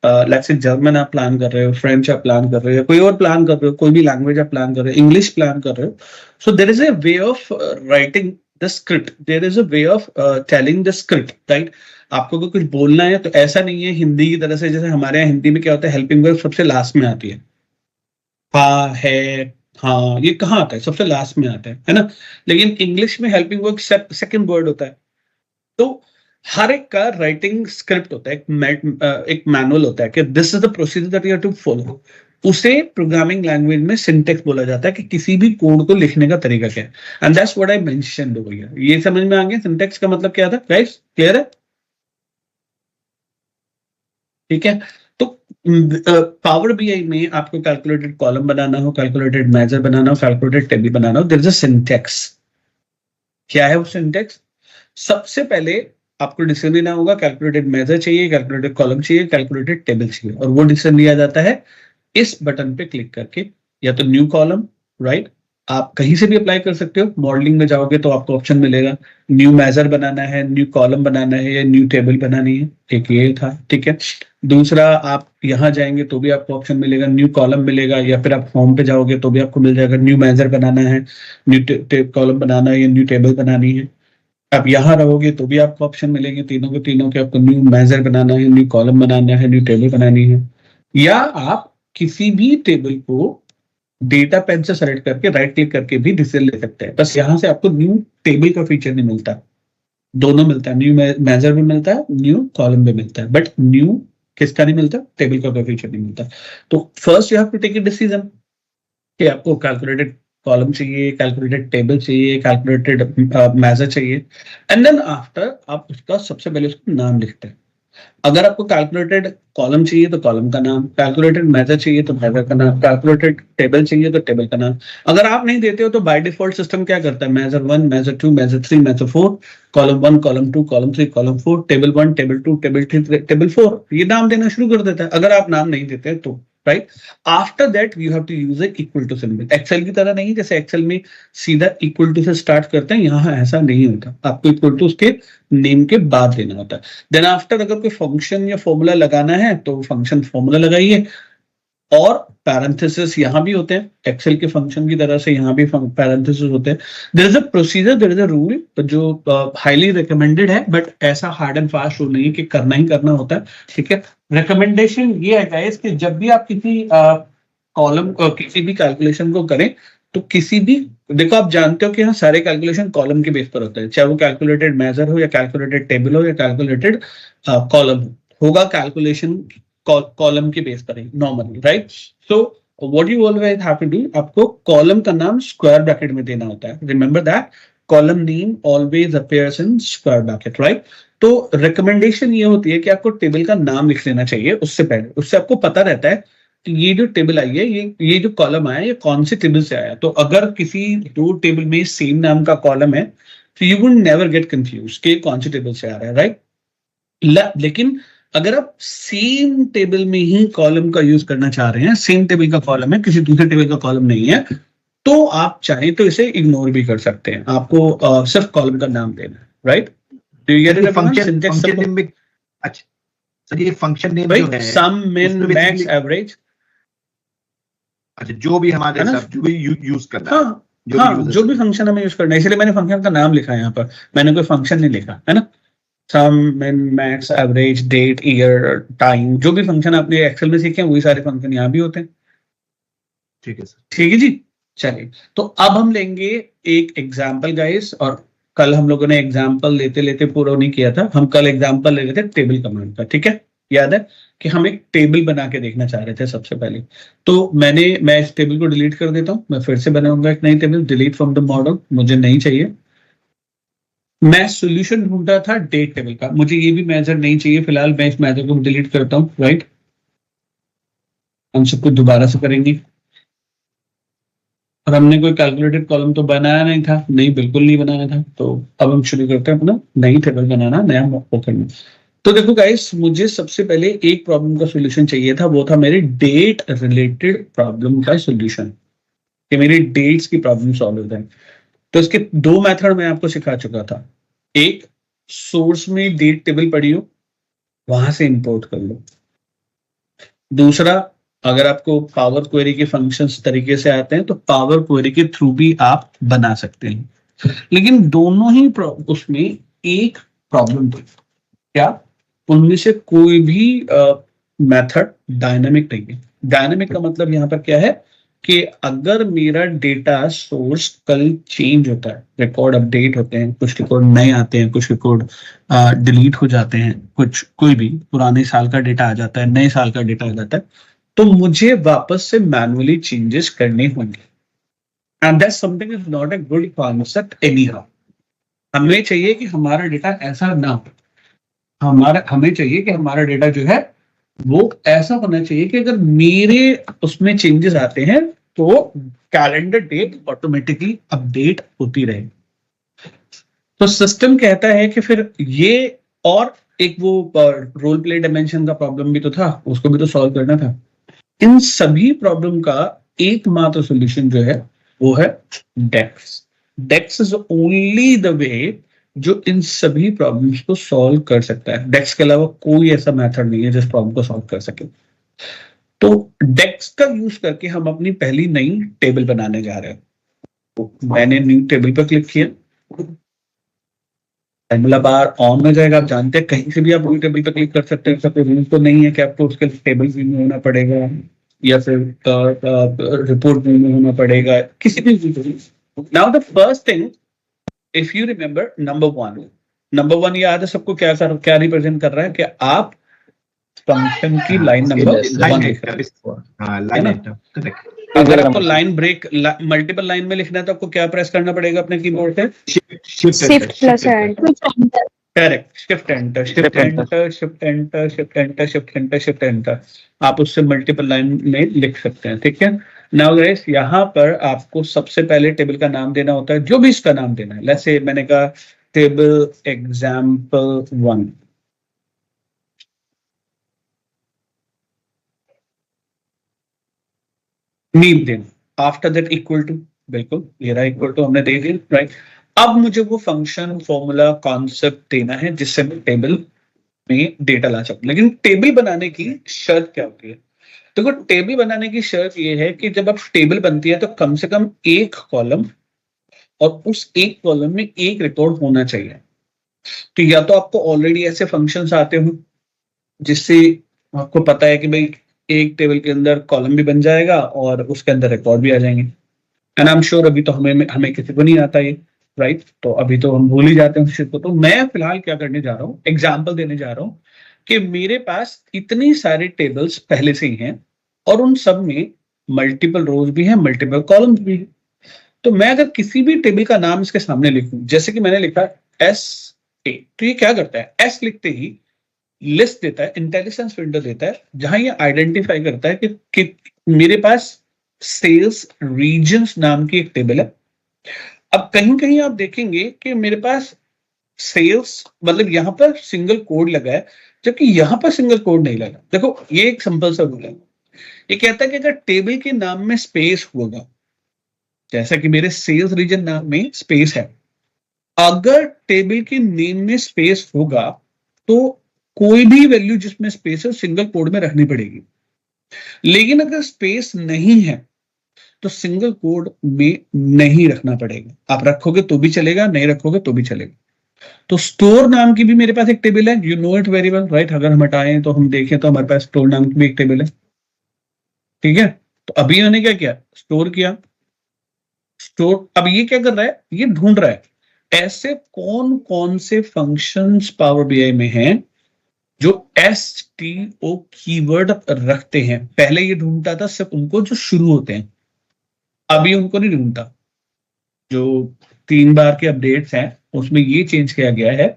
लाइक से जर्मन आप प्लान कर रहे हो, फ्रेंच आप प्लान कर रहे हो, कोई और प्लान कर रहे हो, कोई भी लैंग्वेज आप प्लान कर रहे हो, इंग्लिश प्लान कर रहे हो, so there is a way of writing the script, there is a way of telling the script, right? आपको अगर कुछ बोलना है तो ऐसा नहीं है हिंदी की तरह से, जैसे हमारे यहाँ हिंदी में क्या होता है, हेल्पिंग वर्ब सबसे लास्ट में आती है, हाँ है, हाँ, ये कहाँ आता है? सबसे लास्ट में आता है ना। लेकिन इंग्लिश में हेल्पिंग वर्ब सेकंड वर्ड होता है। तो हर एक का राइटिंग स्क्रिप्ट होता है, एक मैनुअल होता है कि this is the procedure that you have to follow. उसे प्रोग्रामिंग लैंग्वेज में सिंटेक्स बोला जाता है कि किसी भी कोड को लिखने का तरीका क्या है। And that's what I mentioned over here. ये समझ में आ गया सिंटेक्स का मतलब क्या था गाइस? क्लियर है? ठीक है। तो पावर बीआई में आपको कैलकुलेटेड कॉलम बनाना हो, कैलकुलेटेड मेजर बनाना हो, कैलकुलेटेड टेबल बनाना हो, देयर इज अ सिंटेक्स। क्या है वो सिंटेक्स? सबसे पहले आपको डिसीजन लेना होगा, कैलकुलेटेड मेजर चाहिए, कैलकुलेटेड कॉलम चाहिए, कैलकुलेटेड टेबल चाहिए, और वो डिसीजन लिया जाता है इस बटन पे क्लिक करके, या तो न्यू कॉलम, राइट? आप कहीं से भी अप्लाई कर सकते हो। मॉडलिंग में जाओगे तो आपको ऑप्शन मिलेगा न्यू मेजर बनाना है, न्यू कॉलम बनाना है, या न्यू टेबल बनानी है। एक ये था, ठीक है। दूसरा, आप यहाँ जाएंगे तो भी आपको ऑप्शन मिलेगा, न्यू कॉलम मिलेगा, या फिर आप होम पे जाओगे तो भी आपको मिल जाएगा न्यू मेजर बनाना है, न्यू कॉलम बनाना है, या न्यू टेबल बनानी है। आप यहाँ रहोगे तो भी आपको ऑप्शन मिलेंगे तीनों के तीनों के, आपको न्यू मेजर बनाना है, न्यू कॉलम बनाना है, न्यू टेबल बनानी है। या आप किसी भी टेबल को डेटा पेन से सेलेक्ट करके राइट क्लिक करके भी डिसीजन ले सकते हैं। बस यहाँ से आपको न्यू टेबल का फीचर नहीं मिलता, दोनों मिलता है, न्यू मेजर भी मिलता है, न्यू कॉलम भी मिलता है, बट न्यू किसका नहीं मिलता? टेबल का कोई फीचर नहीं मिलता। तो first you have to take a decision कि आपको कैलकुलेटेड कॉलम चाहिए, कैलकुलेटेड टेबल चाहिए, कैलकुलेटेड मेजर चाहिए, एंड देन आफ्टर आप उसका सबसे पहले उसका नाम लिखते हैं। अगर आपको कैलकुलेटेड कॉलम चाहिए तो कॉलम का नाम, कैलकुलेटेड मेजर चाहिए तो मेजर का नाम, कैलकुलेटेड टेबल चाहिए तो टेबल का नाम। अगर आप नहीं देते हो तो बाय डिफॉल्ट सिस्टम क्या करता है? Measure 1, measure 2, measure 3, measure 4, column 1, column 2, column 3, column 4, table 1, table 2, table 3, table 4, ये नाम देना शुरू कर देता है अगर आप नाम नहीं देते हैं तो, right? After that you have to use a equal to symbol. Excel की तरह नहीं, जैसे एक्सेल में सीधा इक्वल टू से स्टार्ट करते हैं, यहाँ ऐसा नहीं होता, आपको इक्वल टू उसके नेम के बाद देना होता है। देन आफ्टर अगर कोई फंक्शन या फॉर्मूला लगाना है तो फंक्शन फॉर्मूला लगाइए, और पैरेंथेसिस यहाँ भी होते हैं, एक्सेल के फंक्शन की तरह से यहाँ भी पैरेंथेसिस होते हैं। There is a procedure, there is a rule जो हाईली रिकमेंडेड है, बट ऐसा हार्ड एंड फास्ट रूल नहीं है कि करना ही करना होता है, ठीक है। रिकमेंडेशन ये है गाइस कि जब भी आप किसी कॉलम किसी भी कैलकुलेशन को करें तो किसी भी, देखो आप जानते हो कि यहाँ सारे कैलकुलेशन कॉलम के बेस पर होते हैं, चाहे वो कैलकुलेटेड मेजर हो, या कैलकुलेटेड टेबल हो, या कैलकुलेटेड कॉलम हो। होगा कैलकुलेशन कॉलम के बेस पर ही normally, right? So what you always have to do, आपको कॉलम का नाम स्क्वायर ब्रैकेट में देना होता है. Remember that column name always appears in square bracket, right? तो रिकमेंडेशन ये होती है कि आपको टेबल का नाम लिख लेना चाहिए उससे पहले. उससे आपको पता रहता है कि ये जो टेबल आई है, ये जो कॉलम आया है, ये कौन से टेबल से आया. तो अगर किसी दो टेबल में सेम नाम का कॉलम है तो you would never get confuse कि कौन से टेबल से आ रहा है, राइट? लेकिन अगर आप सेम टेबल में ही कॉलम का यूज करना चाह रहे हैं, सेम टेबल का कॉलम है, किसी दूसरे टेबल का कॉलम नहीं है, तो आप चाहें तो इसे इग्नोर भी कर सकते हैं. आपको सिर्फ कॉलम का नाम देना है, right? Do you get it? Function name में, अच्छा सर ये फंक्शन नेम जो है सम, मिन, मैक्स, एवरेज, अच्छा जो भी हमारे सब जो भी यूज करना है, जो भी फंक्शन हमें यूज करना है, इसलिए मैंने फंक्शन का नाम लिखा है यहाँ पर, मैंने कोई फंक्शन नहीं लिखा है ना. Sum, min, max, average, date, year, time, जो भी फंक्शन आपने एक्सेल में सीखे हैं वही सारे फंक्शन यहाँ भी होते हैं. ठीक है सर. ठीक है जी, चलिए. तो अब हम लेंगे एक एग्जाम्पल गाइस, और कल हम लोगों ने एग्जाम्पल लेते लेते पूरा नहीं किया था. हम कल एग्जाम्पल ले रहे थे टेबल कमांड का, ठीक है? याद है कि हम एक टेबल बना के देखना चाह रहे थे सबसे पहले. तो मैं इस टेबल को डिलीट कर देता हूं, मैं फिर से बनाऊंगा एक नई table. Delete from the model, मुझे नहीं चाहिए. मैं सॉल्यूशन ढूंढ रहा था डेट टेबल का, मुझे ये भी मेजर नहीं चाहिए फिलहाल. मैं इस मेजर को डिलीट करता हूँ, राइट? हम सब कुछ दोबारा से करेंगे. और हमने कोई कैलकुलेटेड कॉलम तो बनाया नहीं था, नहीं बिल्कुल नहीं बनाया था. तो अब हम शुरू करते हैं अपना नई टेबल बनाना, नया ओपन. तो देखो गाइस, मुझे सबसे पहले एक प्रॉब्लम का सॉल्यूशन चाहिए था, वो था मेरी डेट रिलेटेड प्रॉब्लम का सॉल्यूशन, कि मेरी डेट्स की प्रॉब्लम सॉल्व हो जाए. तो इसके दो मेथड मैं आपको सिखा चुका था. एक, सोर्स में डेट टेबल पड़ी हो, वहां से इंपोर्ट कर लो. दूसरा, अगर आपको पावर क्वेरी के फंक्शंस तरीके से आते हैं तो पावर क्वेरी के थ्रू भी आप बना सकते हैं. लेकिन दोनों ही उसमें एक प्रॉब्लम थी. क्या? उनमें से कोई भी मेथड डायनामिक नहीं है. डायनामिक का मतलब यहाँ पर क्या है कि अगर मेरा डेटा सोर्स कल चेंज होता है, रिकॉर्ड अपडेट होते हैं, कुछ रिकॉर्ड नए आते हैं, कुछ रिकॉर्ड डिलीट हो जाते हैं, कुछ कोई भी पुराने साल का डेटा आ जाता है, नए साल का डेटा आ जाता है, तो मुझे वापस से मैनुअली चेंजेस करने होंगे. And that something is not a good concept any how. हमें चाहिए कि हमारा डेटा ऐसा ना हो. हमें चाहिए कि हमारा डेटा जो है वो ऐसा होना चाहिए कि अगर मेरे उसमें चेंजेस आते हैं तो कैलेंडर डेट ऑटोमेटिकली अपडेट होती रहे. तो सिस्टम कहता है कि फिर ये, और एक वो रोल प्ले डायमेंशन का प्रॉब्लम भी तो था, उसको भी तो सॉल्व करना था. इन सभी प्रॉब्लम का एकमात्र सॉल्यूशन जो है वो है डेक्स. डेक्स इज ओनली द वे जो इन सभी प्रॉब्लम्स को सॉल्व कर सकता है. डेक्स के अलावा कोई ऐसा मेथड नहीं है जिस प्रॉब्लम को सॉल्व कर सके. तो डेक्स का यूज करके हम अपनी पहली नई टेबल बनाने जा रहे हैं. तो मैंने न्यू टेबल पर क्लिक किया, फॉर्मूला बार ऑन में जाएगा. आप जानते हैं कहीं से भी आप न्यू टेबल पर क्लिक कर सकते हैं. ऐसा कोई रूल तो नहीं है कि आपको उसके टेबल व्यू में होना पड़ेगा या फिर रिपोर्ट व्यू में होना पड़ेगा, किसी भी. Now the first thing, if you remember, number one याद है सबको क्या रिप्रेजेंट कर रहा है कि आप फंक्शन की लाइन नंबर 1 लिख रहे हैं. अगर आपको लाइन ब्रेक मल्टीपल लाइन में लिखना है तो आपको क्या प्रेस करना पड़ेगा अपने कीबोर्ड पे? Shift plus enter. Correct, shift enter, shift enter, shift enter, shift enter, shift enter, shift enter. आप उससे मल्टीपल लाइन में लिख सकते हैं. ठीक है. नाउ गाइस, यहाँ पर आपको सबसे पहले टेबल का नाम देना होता है, जो भी इसका नाम देना है. लेट्स से मैंने कहा टेबल एग्जाम्पल 1. नेम देना. आफ्टर दैट इक्वल टू, बिल्कुल ये रहा इक्वल टू, हमने दे दिया, राइट. अब मुझे वो फंक्शन, फॉर्मूला, कॉन्सेप्ट देना है जिससे मैं टेबल में डेटा ला सकूं. लेकिन टेबल बनाने की शर्त क्या होती है? देखो, टेबल बनाने की शर्त ये है कि जब आप टेबल बनती है तो कम से कम एक कॉलम, और उस एक कॉलम में एक रिकॉर्ड होना चाहिए. तो या तो आपको ऑलरेडी ऐसे फंक्शंस आते हो जिससे आपको पता है कि भाई एक टेबल के अंदर कॉलम भी बन जाएगा और उसके अंदर रिकॉर्ड भी आ जाएंगे. एंड आई एम श्योर अभी तो हमें किसी को नहीं आता ये, राइट. तो अभी तो हम भूल ही जाते हैं उस चीज को. तो मैं फिलहाल क्या करने जा रहा हूँ, एग्जाम्पल देने जा रहा हूँ कि मेरे पास इतनी सारे टेबल्स पहले से ही हैं और उन सब में मल्टीपल रोज भी हैं, मल्टीपल कॉलम्स भी हैं। तो मैं अगर किसी भी टेबल का नाम इसके सामने लिखूं, जैसे कि मैंने लिखा एस ए, तो ये क्या करता है, एस लिखते ही लिस्ट देता है, इंटेलिजेंस विंडो देता है, जहां ये आइडेंटिफाई करता है कि मेरे पास सेल्स रीजन्स नाम की एक टेबल है। अब कहीं कहीं आप देखेंगे कि मेरे पास सेल्स मतलब यहां पर सिंगल कोड लगा है, जबकि यहां पर सिंगल कोड नहीं लगा। देखो ये एक सिंपल सा रूल है, ये कहता है कि अगर टेबल के नाम में स्पेस होगा, जैसा कि मेरे सेल्स रीजन नाम में स्पेस है, अगर टेबल के नेम में स्पेस होगा तो कोई भी वैल्यू जिसमें स्पेस है सिंगल कोड में रखनी पड़ेगी। लेकिन अगर स्पेस नहीं है तो सिंगल कोड में नहीं रखना पड़ेगा। आप रखोगे तो भी चलेगा, नहीं रखोगे तो भी चलेगा। तो स्टोर नाम की भी मेरे पास एक टेबल है, you know it very well right. अगर हम हटाएं तो हम देखें तो हमारे पास स्टोर नाम की भी एक टेबल है, ठीक है। तो अभी मैंने क्या किया, स्टोर किया, स्टोर। अब ये क्या कर रहा है, ये ढूंढ रहा है ऐसे कौन कौन से फंक्शंस पावर बीआई में हैं जो STO कीवर्ड रखते हैं। पहले ये ढूंढता था सिर्फ उनको जो शुरू होते हैं, अभी उनको नहीं ढूंढता। जो 3 बार के अपडेट्स हैं उसमें ये चेंज किया गया है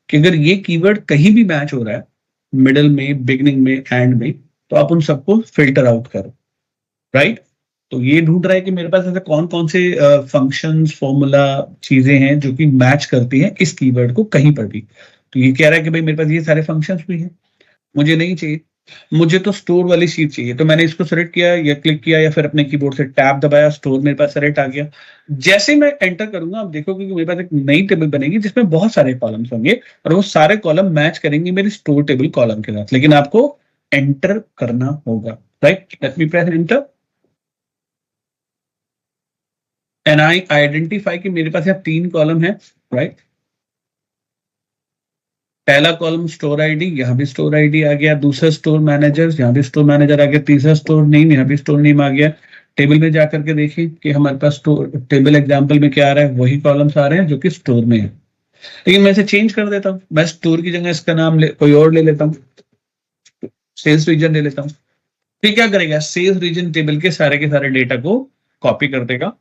कि अगर ये कीवर्ड कहीं भी मैच हो रहा है, मिडल में, बिगनिंग में, एंड में, तो आप उन सबको फिल्टर आउट करो, राइट। तो ये ढूंढ रहा है कि मेरे पास ऐसे कौन कौन से फंक्शंस, फॉर्मूला चीजें हैं जो कि मैच करती हैं इस कीवर्ड को कहीं पर भी। तो ये कह रहा है कि भाई मेरे पास ये सारे फंक्शंस भी हैं, मुझे नहीं चाहिए, मुझे तो स्टोर वाली शीट चाहिए। तो मैंने इसको सेलेक्ट किया या क्लिक किया या फिर अपने कीबोर्ड से टैब दबाया, स्टोर मेरे पास सेलेक्ट आ गया। जैसे मैं एंटर करूंगा आप देखोगे कि मेरे पास एक नई टेबल बनेगी जिसमें बहुत सारे कॉलम्स होंगे और वो सारे कॉलम मैच करेंगे मेरे स्टोर टेबल कॉलम के साथ। लेकिन आपको एंटर करना होगा, right. Let me press enter and I identify कि मेरे पास यहाँ 3 कॉलम है, राइट। पहला कॉलम स्टोर आईडी, यहाँ भी स्टोर आईडी आ गया। दूसरा स्टोर मैनेजर, यहाँ भी स्टोर मैनेजर आ गया। तीसरा स्टोर नेम, यहाँ भी स्टोर नेम आ गया। टेबल में जाकर के देखें कि हमारे पास स्टोर टेबल एग्जांपल में क्या आ रहा है, वही कॉलम्स आ रहे हैं जो कि स्टोर में है। लेकिन मैं इसे चेंज कर देता हूँ, मैं स्टोर की जगह इसका नाम कोई और ले लेता हूँ, सेल्स रीजन ले लेता हूँ। फिर क्या करेगा, सेल्स रीजन टेबल के सारे डेटा को कॉपी कर देगा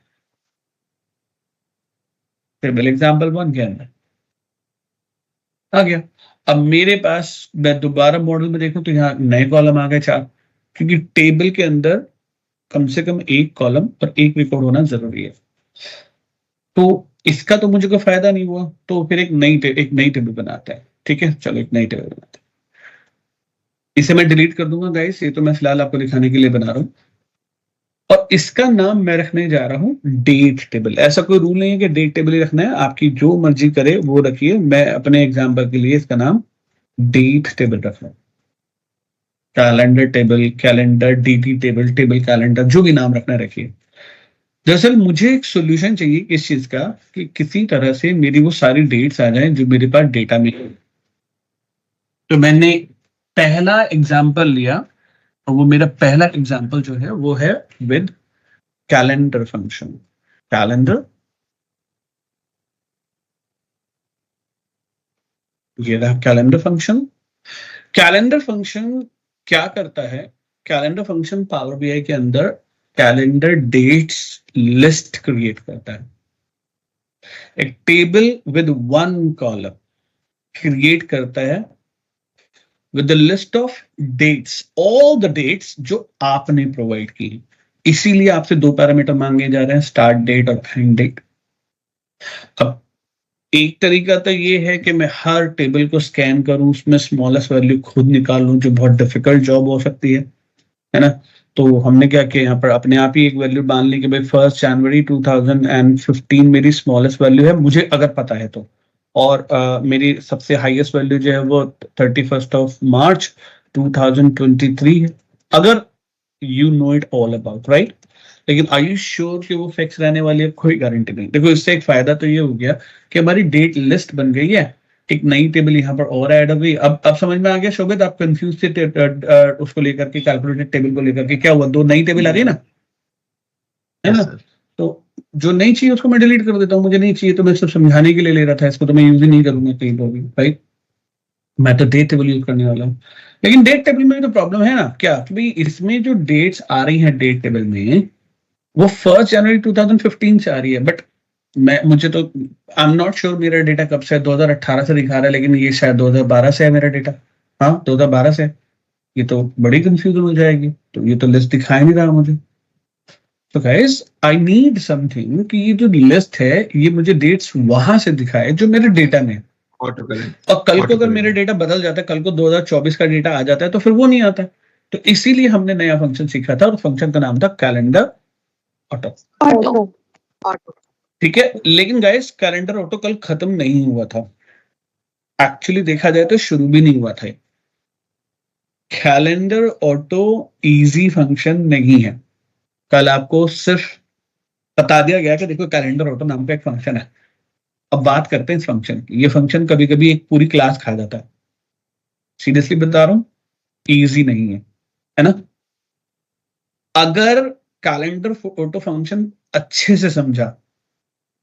टेबल एग्जाम्पल 1 के अंदर आ गया। अब मेरे पास मैं दोबारा मॉडल में देखूं तो यहाँ नए कॉलम आ गए 4, क्योंकि टेबल के अंदर कम से कम 1 कॉलम और 1 रिकॉर्ड होना जरूरी है। तो इसका तो मुझे कोई फायदा नहीं हुआ, तो फिर एक नई टेबल बनाते हैं, ठीक है। चलो एक नई टेबल बनाते हैं, इसे मैं डिलीट कर दूंगा गाइस, ये तो मैं फिलहाल आपको दिखाने के लिए बना रहा हूँ। और इसका नाम मैं रखने जा रहा हूं डेट टेबल। ऐसा कोई रूल नहीं है कि डेट टेबल ही रखना है, आपकी जो मर्जी करे वो रखिए। मैं अपने एग्जांपल के लिए इसका नाम डेट टेबल रख रहा हूं। Calendar table, calendar DT table, table calendar, जो भी नाम रखना रखिए। दरअसल मुझे एक सोल्यूशन चाहिए इस चीज का कि किसी तरह से मेरी वो सारी डेट्स आ जाए जो मेरे पास डेटा में है। तो मैंने पहला एग्जाम्पल लिया और वो मेरा पहला एग्जाम्पल जो है वो है विद कैलेंडर फंक्शन। कैलेंडर, ये रहा कैलेंडर फंक्शन। कैलेंडर फंक्शन क्या करता है, कैलेंडर फंक्शन पावर बीआई के अंदर कैलेंडर डेट्स लिस्ट क्रिएट करता है। एक टेबल विद 1 कॉलम क्रिएट करता है with the list of dates, all the dates जो आपने प्रोवाइड की। इसीलिए आपसे 2 पैरामीटर मांगे जा रहे हैं, स्टार्ट डेट और एंड डेट। अब एक तरीका तो ये है कि मैं हर टेबल को स्कैन करूं, उसमें स्मॉलेस्ट वैल्यू खुद निकाल लूं, जो बहुत डिफिकल्ट जॉब हो सकती है ना। तो हमने क्या किया, यहाँ पर अपने आप ही एक वैल्यू मान ली कि भाई 1 जनवरी 2015 मेरी स्मॉलेस्ट वैल्यू है, मुझे अगर पता है तो। और मेरी सबसे हाईएस्ट वैल्यू जो है वो 31 मार्च 2023 है, अगर you know it all about, right. लेकिन आर यू श्योर कि वो फिक्स रहने वाली है, कोई गारंटी नहीं। देखो इससे एक फायदा तो ये हो गया कि हमारी डेट लिस्ट बन गई है, एक नई टेबल यहाँ पर और ऐड हो गई। अब समझ में आ गया शोभित, आप कंफ्यूज थे उसको लेकर के, कैलकुलेटेड टेबल को लेकर के। क्या हुआ, 2 नई टेबल आ रही है ना, है ना। तो जो नहीं चाहिए उसको मैं डिलीट कर देता हूँ, मुझे नहीं चाहिए तो मैं सब समझाने के लिए ले रहा था, इसको तो मैं यूज ही नहीं करूंगा कहीं पर भी, राइट। मैं तो डेट टेबल यूज करने वाला हूँ। लेकिन डेट टेबल में तो प्रॉब्लम है ना क्या कि भाई इसमें जो डेट्स आ रही हैं डेट टेबल में वो 1 जनवरी 2015 से आ रही है, बट मुझे तो आई एम नॉट श्योर मेरा डेटा कब से है, 2018 से दिखा रहा है, लेकिन ये शायद 2012 से है मेरा डेटा। हाँ 2012 से है। ये तो बड़ी कंफ्यूजन हो जाएगी, तो ये तो लिस्ट दिखा ही नहीं रहा मुझे। तो गाइस आई नीड समथिंग कि ये जो लिस्ट है ये मुझे डेट्स वहां से दिखाए जो मेरे डेटा में है। और कल को अगर मेरा डेटा बदल जाता है, कल को 2024 का डेटा आ जाता है तो फिर वो नहीं आता है। तो इसीलिए हमने नया फंक्शन सीखा था और फंक्शन का नाम था कैलेंडर ऑटो। ठीक है, लेकिन गाइस कैलेंडर ऑटो कल खत्म नहीं हुआ था। एक्चुअली देखा जाए तो शुरू भी नहीं हुआ था। कैलेंडर ऑटो इजी फंक्शन नहीं है। कल आपको सिर्फ बता दिया गया कि देखो कैलेंडर ऑटो नाम का एक फंक्शन है। अब बात करते हैं इस फंक्शन की। ये फंक्शन कभी कभी एक पूरी क्लास खा जाता है। सीरियसली बता रहा हूं, इजी नहीं है ना। अगर कैलेंडर ऑटो फंक्शन अच्छे से समझा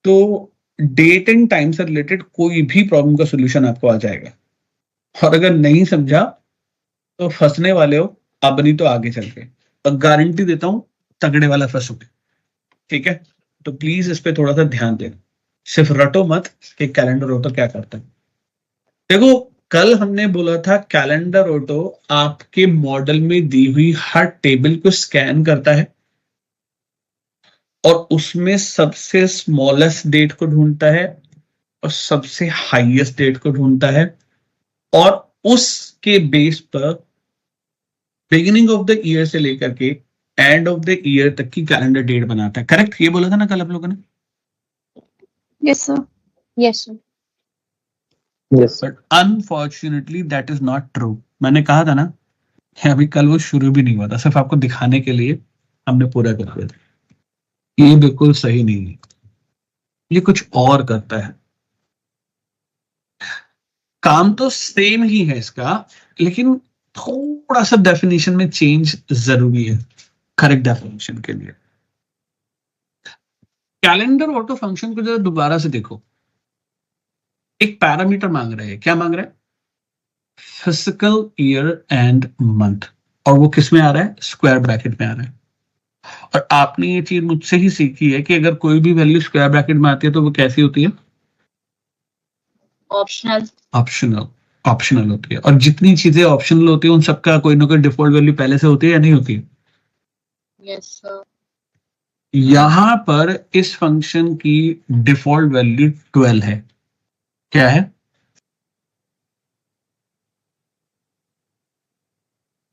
तो डेट एंड टाइम से रिलेटेड कोई भी प्रॉब्लम का सॉल्यूशन आपको आ जाएगा, और अगर नहीं समझा तो फंसने वाले हो अब नहीं तो आगे चल के, और गारंटी देता हूं तगड़े वाला फंसोगे। ठीक है, तो प्लीज इस पे थोड़ा सा ध्यान देना, सिर्फ रटो मत कि कैलेंडर ऑटो क्या करता है। देखो कल हमने बोला था कैलेंडर ऑटो आपके मॉडल में दी हुई हर टेबल को स्कैन करता है और उसमें सबसे स्मॉलेस्ट डेट को ढूंढता है और सबसे हाईएस्ट डेट को ढूंढता है, और उसके बेस पर बिगिनिंग ऑफ द ईयर से लेकर के एंड ऑफ द ईयर तक की कैलेंडर डेट बनाता है। करेक्ट, ये बोला था ना कल आप लोगों ने? Yes sir. Yes sir. But unfortunately that is not true. मैंने कहा था ना कि अभी कल वो शुरू भी नहीं हुआ था, सिर्फ आपको दिखाने के लिए हमने पूरा कर दिया था। ये बिल्कुल सही नहीं है, ये कुछ और करता है। काम तो सेम ही है इसका, लेकिन थोड़ा सा डेफिनेशन में चेंज जरूरी है करेक्ट डेफिनेशन के लिए। कैलेंडर ऑटो फंक्शन को जरा दोबारा से देखो। एक पैरामीटर मांग रहा है, क्या मांग रहा है? फिजिकल ईयर एंड मंथ, और वो किस में आ रहा है? स्क्वायर ब्रैकेट में आ रहा है। और आपने ये चीज मुझसे ही सीखी है कि अगर कोई भी वैल्यू स्क्वायर ब्रैकेट में आती है तो वो कैसी होती है? ऑप्शनल होती है। और जितनी चीजें ऑप्शनल होती है उन सबका कोई ना कोई डिफॉल्ट वैल्यू पहले से होती है या नहीं होती है? Yes sir. यहां पर इस फंक्शन की डिफॉल्ट वैल्यू 12 है। क्या है?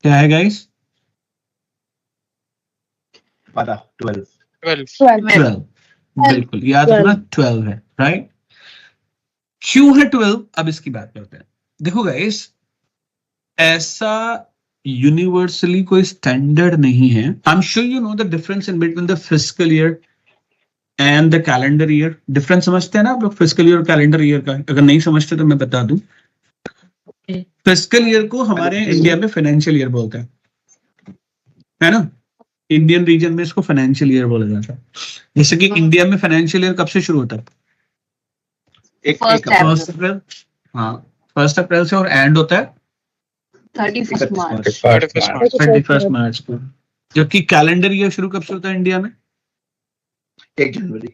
क्या है गाइस? 12। बिल्कुल याद रखना, 12 है। राइट, क्यों है 12? अब इसकी बात करते हैं। देखो गाइस, ऐसा यूनिवर्सली कोई स्टैंडर्ड नहीं है। I am sure you know the difference in between the physical year and the calendar year. Difference समझते हैं ना आप लोग फिजिकल ईयर और कैलेंडर ईयर का? अगर नहीं समझते तो मैं बता दूं। फिजिकल ईयर को हमारे इंडिया में फाइनेंशियल ईयर बोलते हैं, है ना। इंडियन रीजन में इसको फाइनेंशियल ईयर बोला जाता है। जैसे कि इंडिया में फाइनेंशियल ईयर कब से शुरू होता है? 1 अप्रैल। हाँ, 1 अप्रैल से, और एंड होता है 31 मार्च को। जबकि कैलेंडर ईयर शुरू कब से होता है इंडिया में? 1 जनवरी।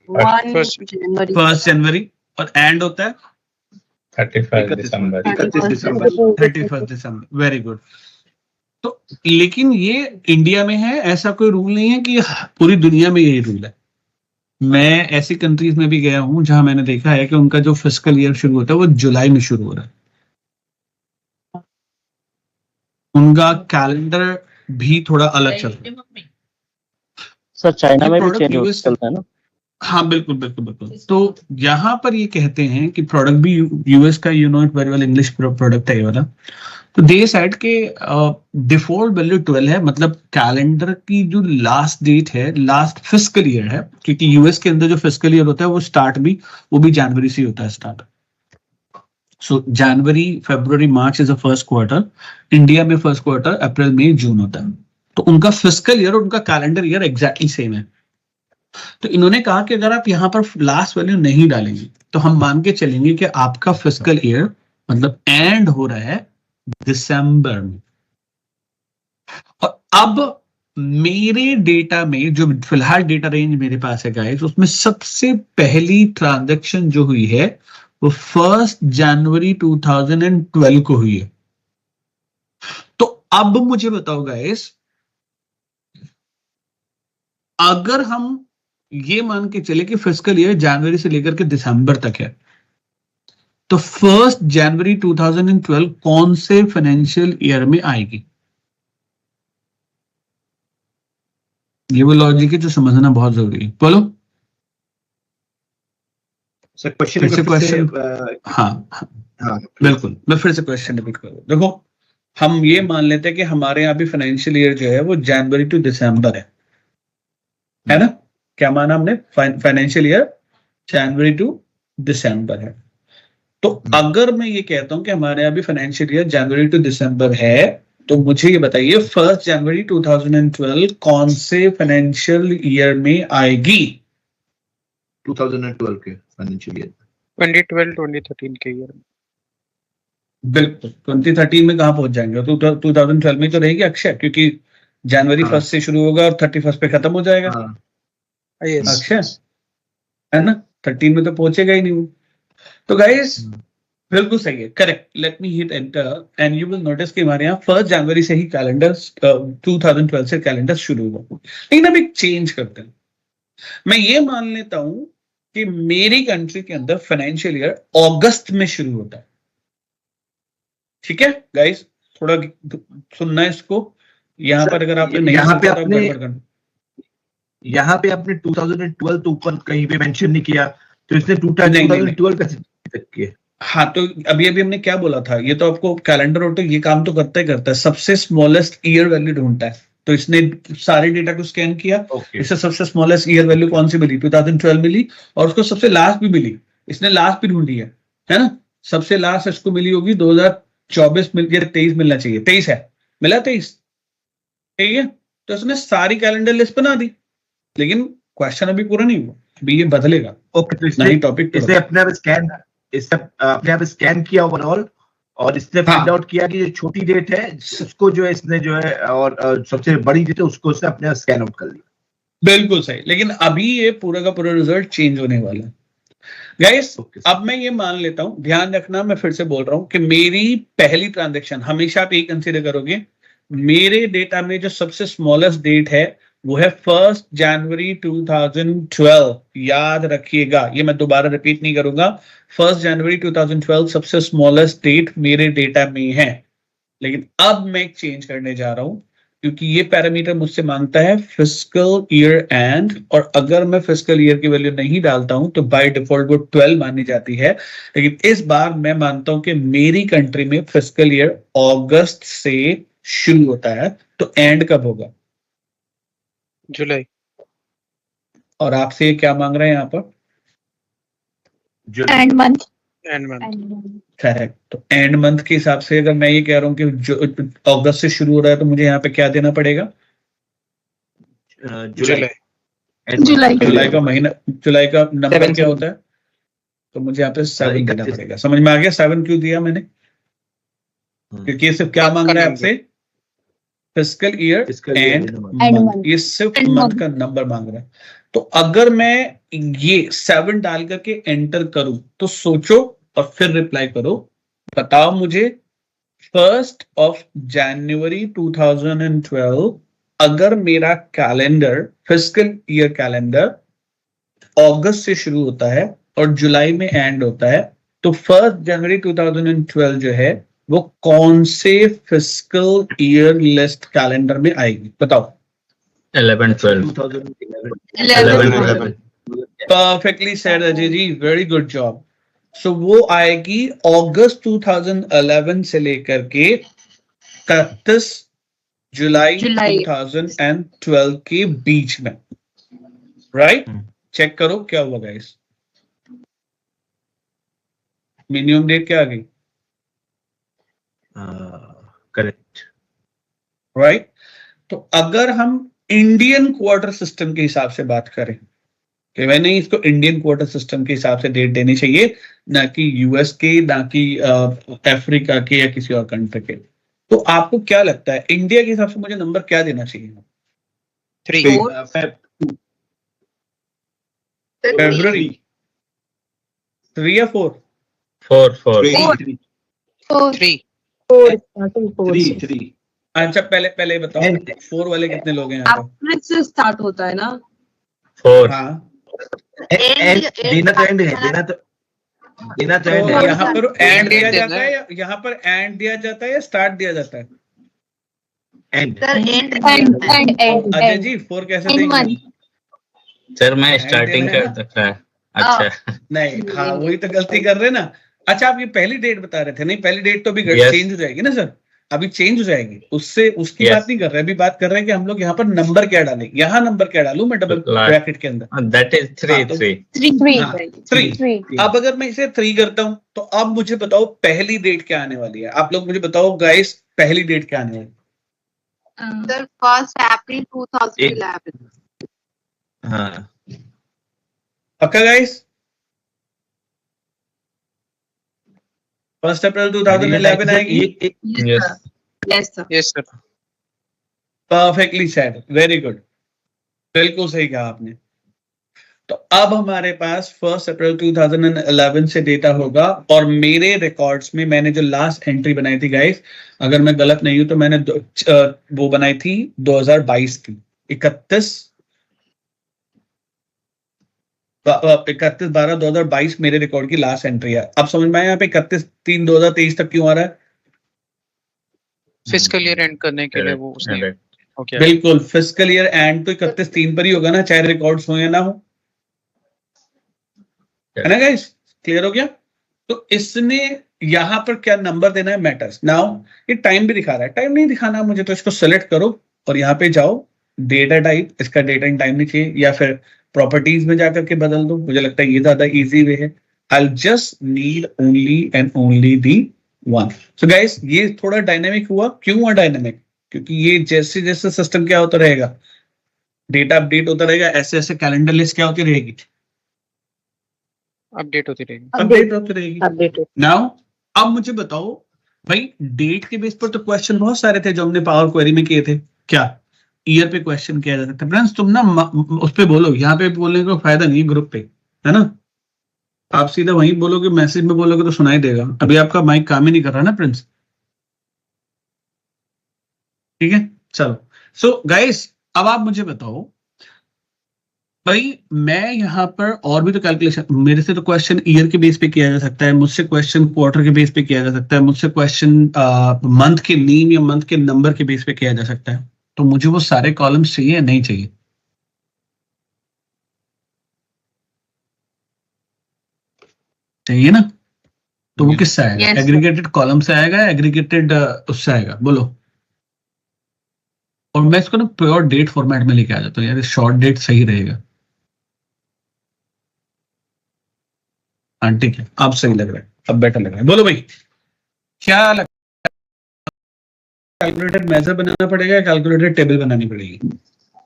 1 जनवरी, और एंड होता है 31 दिसंबर। 31 दिसंबर। Very good. तो लेकिन ये इंडिया में है, ऐसा कोई रूल नहीं है कि पूरी दुनिया में यही रूल है। मैं ऐसी कंट्रीज में भी गया हूं जहां मैंने देखा है कि उनका जो फिजिकल ईयर शुरू होता है वो जुलाई में शुरू हो रहा है। उनका कैलेंडर भी थोड़ा अलग चलता है। सर चाइना में भी चेंज चलता है ना? हाँ बिल्कुल बिल्कुल बिल्कुल। तो यहाँ पर ये कहते हैं कि प्रोडक्ट भी यूएस का, you know it very well, English product है ये वाला। तो दे सेड के डिफॉल्ट वैल्यू 12 है, मतलब कैलेंडर की जो लास्ट डेट है, लास्ट फिजिकल ईयर है, क्योंकि यूएस के अंदर जो फिजिकल ईयर होता है वो स्टार्ट भी, वो भी जनवरी से होता है start. So January, February, March is the first quarter. India में फर्स्ट क्वार्टर अप्रैल, मई, जून होता है। तो उनका फिजिकल ईयर और उनका कैलेंडर ईयर एग्जैक्टली सेम है। तो इन्होंने कहा कि अगर आप यहाँ पर लास्ट वैल्यू नहीं डालेंगे तो हम मान के चलेंगे कि आपका फिजिकल ईयर मतलब एंड हो रहा है दिसंबर में। और अब मेरे डेटा में जो फिलहाल डेटा रेंज मेरे पास है गाइस, उसमें सबसे पहली ट्रांजैक्शन जो हुई है वो 1 जनवरी 2012 को हुई है। तो अब मुझे बताओ गाइस, अगर हम ये मान के चले कि फिस्कल ईयर जनवरी से लेकर के दिसंबर तक है, तो 1 जनवरी 2012 कौन से फाइनेंशियल ईयर में आएगी? ये वो लॉजिक है जो समझना बहुत जरूरी है। बोलो सर क्वेश्चन फिर से क्वेश्चन। हाँ हाँ बिल्कुल, मैं फिर से क्वेश्चन रिपीट करूँ। देखो, हम ये मान लेते हैं कि हमारे यहाँ भी फाइनेंशियल ईयर जो है वो जनवरी टू दिसंबर है ना? क्या माना हमने? फाइनेंशियल ईयर जनवरी टू दिसंबर है। तो अगर मैं ये कहता हूं कि हमारे यहाँ भी फाइनेंशियल ईयर जनवरी टू दिसंबर है, तो मुझे ये बताइए 1 जनवरी 2012 कौन से फाइनेंशियल ईयर में आएगी? 2012 के फाइनेंशियल ईयर 2012-2013 के ईयर में। बिल्कुल 2013 में कहां पहुंच जाएंगे? तो 2012 में तो रहेगी अक्षय, क्योंकि जनवरी 1 से शुरू होगा और 31 पे खत्म हो जाएगा। अक्षय है ना, 13 में तो पहुंचेगा ही नहीं वो। तो गाइस बिल्कुल सही है, correct. Let me hit enter and you will notice कि हमारे यहाँ 1 जनवरी से ही कैलेंडर 2012 से कैलेंडर शुरू हुआ। लेकिन अब एक चेंज करते हैं। मैं ये मान लेता हूं कि मेरी कंट्री के अंदर फाइनेंशियल ईयर अगस्त में शुरू होता है। ठीक है गाइस, थोड़ा सुनना है इसको। यहाँ पर अगर आपने नहीं यहाँ पे सुना तो आपने गड़बड़ करना। यहाँ पे आपने 2012 तो ऊपर कहीं पे मेंशन नहीं किया, तो इसने नहीं, 2012 कैसे तक किया? हाँ, तो अभी अभी हमने क्या बोला था, ये तो आपको कैलेंडर ऑटो ये काम तो करता ही करता है, सबसे स्मॉलेस्ट ईयर वैल्यू ढूंढता है। तो इसने सारे डेटा को स्कैन किया, इससे सबसे स्मॉलेस्ट ईयर वैल्यू कौन सी मिली? 2012 मिली, और उसको सबसे लास्ट भी मिली, इसने लास्ट भी ढूंढी है ना? सबसे लास्ट इसको मिली होगी 2024 मिल या 23 मिलना चाहिए, 23 है, मिला 23। ठीक है, तो इसने सारी कैलेंडर लिस्ट बना दी, लेकिन क्वेश्चन अभी पूरा नहीं हुआ, अभी ये बदलेगा। ओके, तो नई टॉपिक इसने अपने आप स्कैन किया ओवरऑल, और इसने फाइंड आउट किया कि जो छोटी डेट है उसको जो है इसने जो है, और सबसे बड़ी डेट है उसको इसने अपने स्कैन आउट कर लिया। बिल्कुल सही, लेकिन अभी ये पूरा का पूरा रिजल्ट चेंज होने वाला है गाइस। अब मैं ये मान लेता हूं, ध्यान रखना, मैं फिर से बोल रहा हूं कि मेरी पहली ट्रांजैक्शन हमेशा आप यही कंसीडर करोगे, मेरे डेटा में जो सबसे स्मॉलेस्ट डेट है वो है 1 जनवरी 2012। याद रखिएगा, ये मैं दोबारा रिपीट नहीं करूंगा। 1 जनवरी 2012 सबसे स्मॉलेस्ट डेट मेरे डेटा में है। लेकिन अब मैं एक चेंज करने जा रहा हूं, क्योंकि ये पैरामीटर मुझसे मांगता है फिस्कल ईयर एंड, और अगर मैं फिस्कल ईयर की वैल्यू नहीं डालता हूं तो बाय डिफॉल्ट वो 12 मानी जाती है। लेकिन इस बार मैं मानता हूं कि मेरी कंट्री में फिस्कल ईयर अगस्त से शुरू होता है, तो एंड कब होगा? जुलाई। और आपसे ये क्या मांग रहे हैं यहाँ पर? And month. करेक्ट। तो एंड मंथ के हिसाब से अगर मैं ये कह रहा हूँ कि जो अगस्त से शुरू हो रहा है, तो मुझे यहाँ पे क्या देना पड़ेगा? जुलाई का महीना, जुलाई का नंबर क्या होता है? तो मुझे यहाँ पे 7 देना पड़ेगा। समझ में आ गया 7 क्यों दिया मैंने? क्योंकि ये सिर्फ क्या मांग रहा है आपसे? फिस्कल ईयर एंड मंथ, ये सिर्फ मंथ का नंबर मांग रहा है। तो अगर मैं ये 7 डाल करके एंटर करूं, तो सोचो और फिर रिप्लाई करो, बताओ मुझे 1 जनवरी 2012 अगर मेरा कैलेंडर, फिस्कल ईयर कैलेंडर अगस्त से शुरू होता है और जुलाई में एंड होता है, तो 1 जनवरी 2012 जो है वो कौन से फिस्कल ईयर लिस्ट कैलेंडर में आएगी? बताओ। 11-12 perfectly said Ajay ji, very good job. सो वो आएगी अगस्त 2011 से लेकर के 31 जुलाई 2012 के बीच में, राइट? चेक करो क्या हुआ गाइस, मिनिमम डेट क्या आ गई? Correct, right. तो अगर हम इंडियन क्वार्टर सिस्टम के हिसाब से बात करें, कि मैंने इसको इंडियन क्वार्टर सिस्टम के हिसाब से डेट देनी चाहिए, ना कि यूएस के, ना कि अफ्रीका के या किसी और कंट्री के। तो आपको क्या लगता है इंडिया के हिसाब से मुझे नंबर क्या देना चाहिए? 3 फरवरी 3 या 4? 3 अच्छा पहले बताओ 4 वाले कितने लोग हैं यहाँ पर? से स्टार्ट होता है ना? 4 हाँ देना तो एंड है, देना तो एंड है। यहाँ पर एंड दिया जाता है या यहाँ पर एंड दिया जाता है या स्टार्ट दिया जाता है? एंड अजय जी 4 कैसे देंगे? सर मैं स्टार्टिंग कर सकता है। अच्छा नहीं, हाँ वही तो गलती कर रहे ना। अच्छा आप ये पहली डेट बता रहे थे, नहीं पहली डेट तो अभी Yes. चेंज हो जाएगी ना सर, अभी चेंज हो जाएगी, उससे उसकी Yes. बात नहीं कर रहे, अभी बात कर रहे हैं कि हम लोग यहाँ पर नंबर क्या डालें, यहाँ नंबर क्या डालूं मैं डबल ब्रैकेट के अंदर? दैट इज 3 तो 3 अब अगर मैं इसे 3 करता हूं तो अब मुझे बताओ पहली डेट क्या आने वाली है? आप लोग मुझे बताओ गाइस, पहली डेट क्या आने वाली है? सर 1 अप्रैल 2011। हाँ पक्का गाइस? 1 अप्रैल 2011 आएगी। Yes yes sir. Perfectly said, very good, बिल्कुल सही कहा आपने। तो अब हमारे पास 1 अप्रैल 2011 से डेटा होगा, और मेरे रिकॉर्ड्स में मैंने जो लास्ट एंट्री बनाई थी गाइस, अगर मैं गलत नहीं हूं तो मैंने वो बनाई थी 2022 की 31/12/2022 मेरे रिकॉर्ड की लास्ट एंट्री है। अब समझ में आया यहाँ पे 31/3/2023 तक क्यों आ रहा है? फिजिकल ईयर एंड करने के लिए वो उसने हो गया। बिल्कुल, फिजिकल ईयर एंड तो 31/3 पर ही होगा ना, चाहे रिकॉर्ड्स हो या ना हो, है ना गाइस? क्लियर हो गया? तो इसने यहां पर क्या नंबर देना है मैटर्स। नाउ ये टाइम भी दिखा रहा है, टाइम नहीं दिखाना मुझे, तो इसको सेलेक्ट करो और यहाँ पे जाओ डेटा टाइप, इसका डेटा एंड टाइम नहीं चाहिए, या फिर प्रॉपर्टीज में जाकर के बदल दो, मुझे लगता है ये ज्यादा इजी वे है। I just need only and only the 1। So guys ये थोड़ा डायनेमिक हुआ, क्यों हुआ डायनेमिक? क्योंकि ये जैसे जैसे सिस्टम क्या होता रहेगा, डेटा अपडेट होता रहेगा, ऐसे ऐसे कैलेंडर लिस्ट क्या होती रहेगी, अपडेट होती रहेगी। अपडेट होती रहेगी। नाउ अब मुझे बताओ भाई, डेट के बेस पर तो क्वेश्चन बहुत सारे थे जो हमने पावर क्वेरी में किए थे। क्या ईयर पे क्वेश्चन किया जा सकता है? फ्रेंड्स तुम ना उस पे बोलो, यहाँ पे बोलने का फायदा नहीं है ग्रुप पे, है ना? आप सीधा वहीं बोलोगे, मैसेज में बोलोगे तो सुनाई देगा। अभी आपका माइक काम ही नहीं कर रहा ना प्रिंस, ठीक है? चलो सो गाइस अब आप मुझे बताओ भाई, मैं यहाँ पर और भी तो कैलकुलेशन, मेरे से तो क्वेश्चन ईयर के बेस पे किया जा सकता है, मुझसे क्वेश्चन क्वार्टर के बेस पे किया जा सकता है, मुझसे क्वेश्चन मंथ के नेम या मंथ के नंबर के बेस पे किया जा सकता है। तो मुझे वो सारे कॉलम्स चाहिए या नहीं चाहिए? चाहिए ना? तो वो किससे आएगा? एग्रीगेटेड कॉलम से आएगा, एग्रीगेटेड उससे आएगा, बोलो। और मैं इसको ना प्योर डेट फॉर्मेट में लेके आ जाता हूँ यार, शॉर्ट डेट सही रहेगा। हाँ ठीक है, अब सही लग रहा है, अब बेटर लग रहा है। बोलो भाई क्या लग, कैलकुलेटेड मेजर बनाना पड़ेगा, कैलकुलेटेड टेबल बनानी पड़ेगी?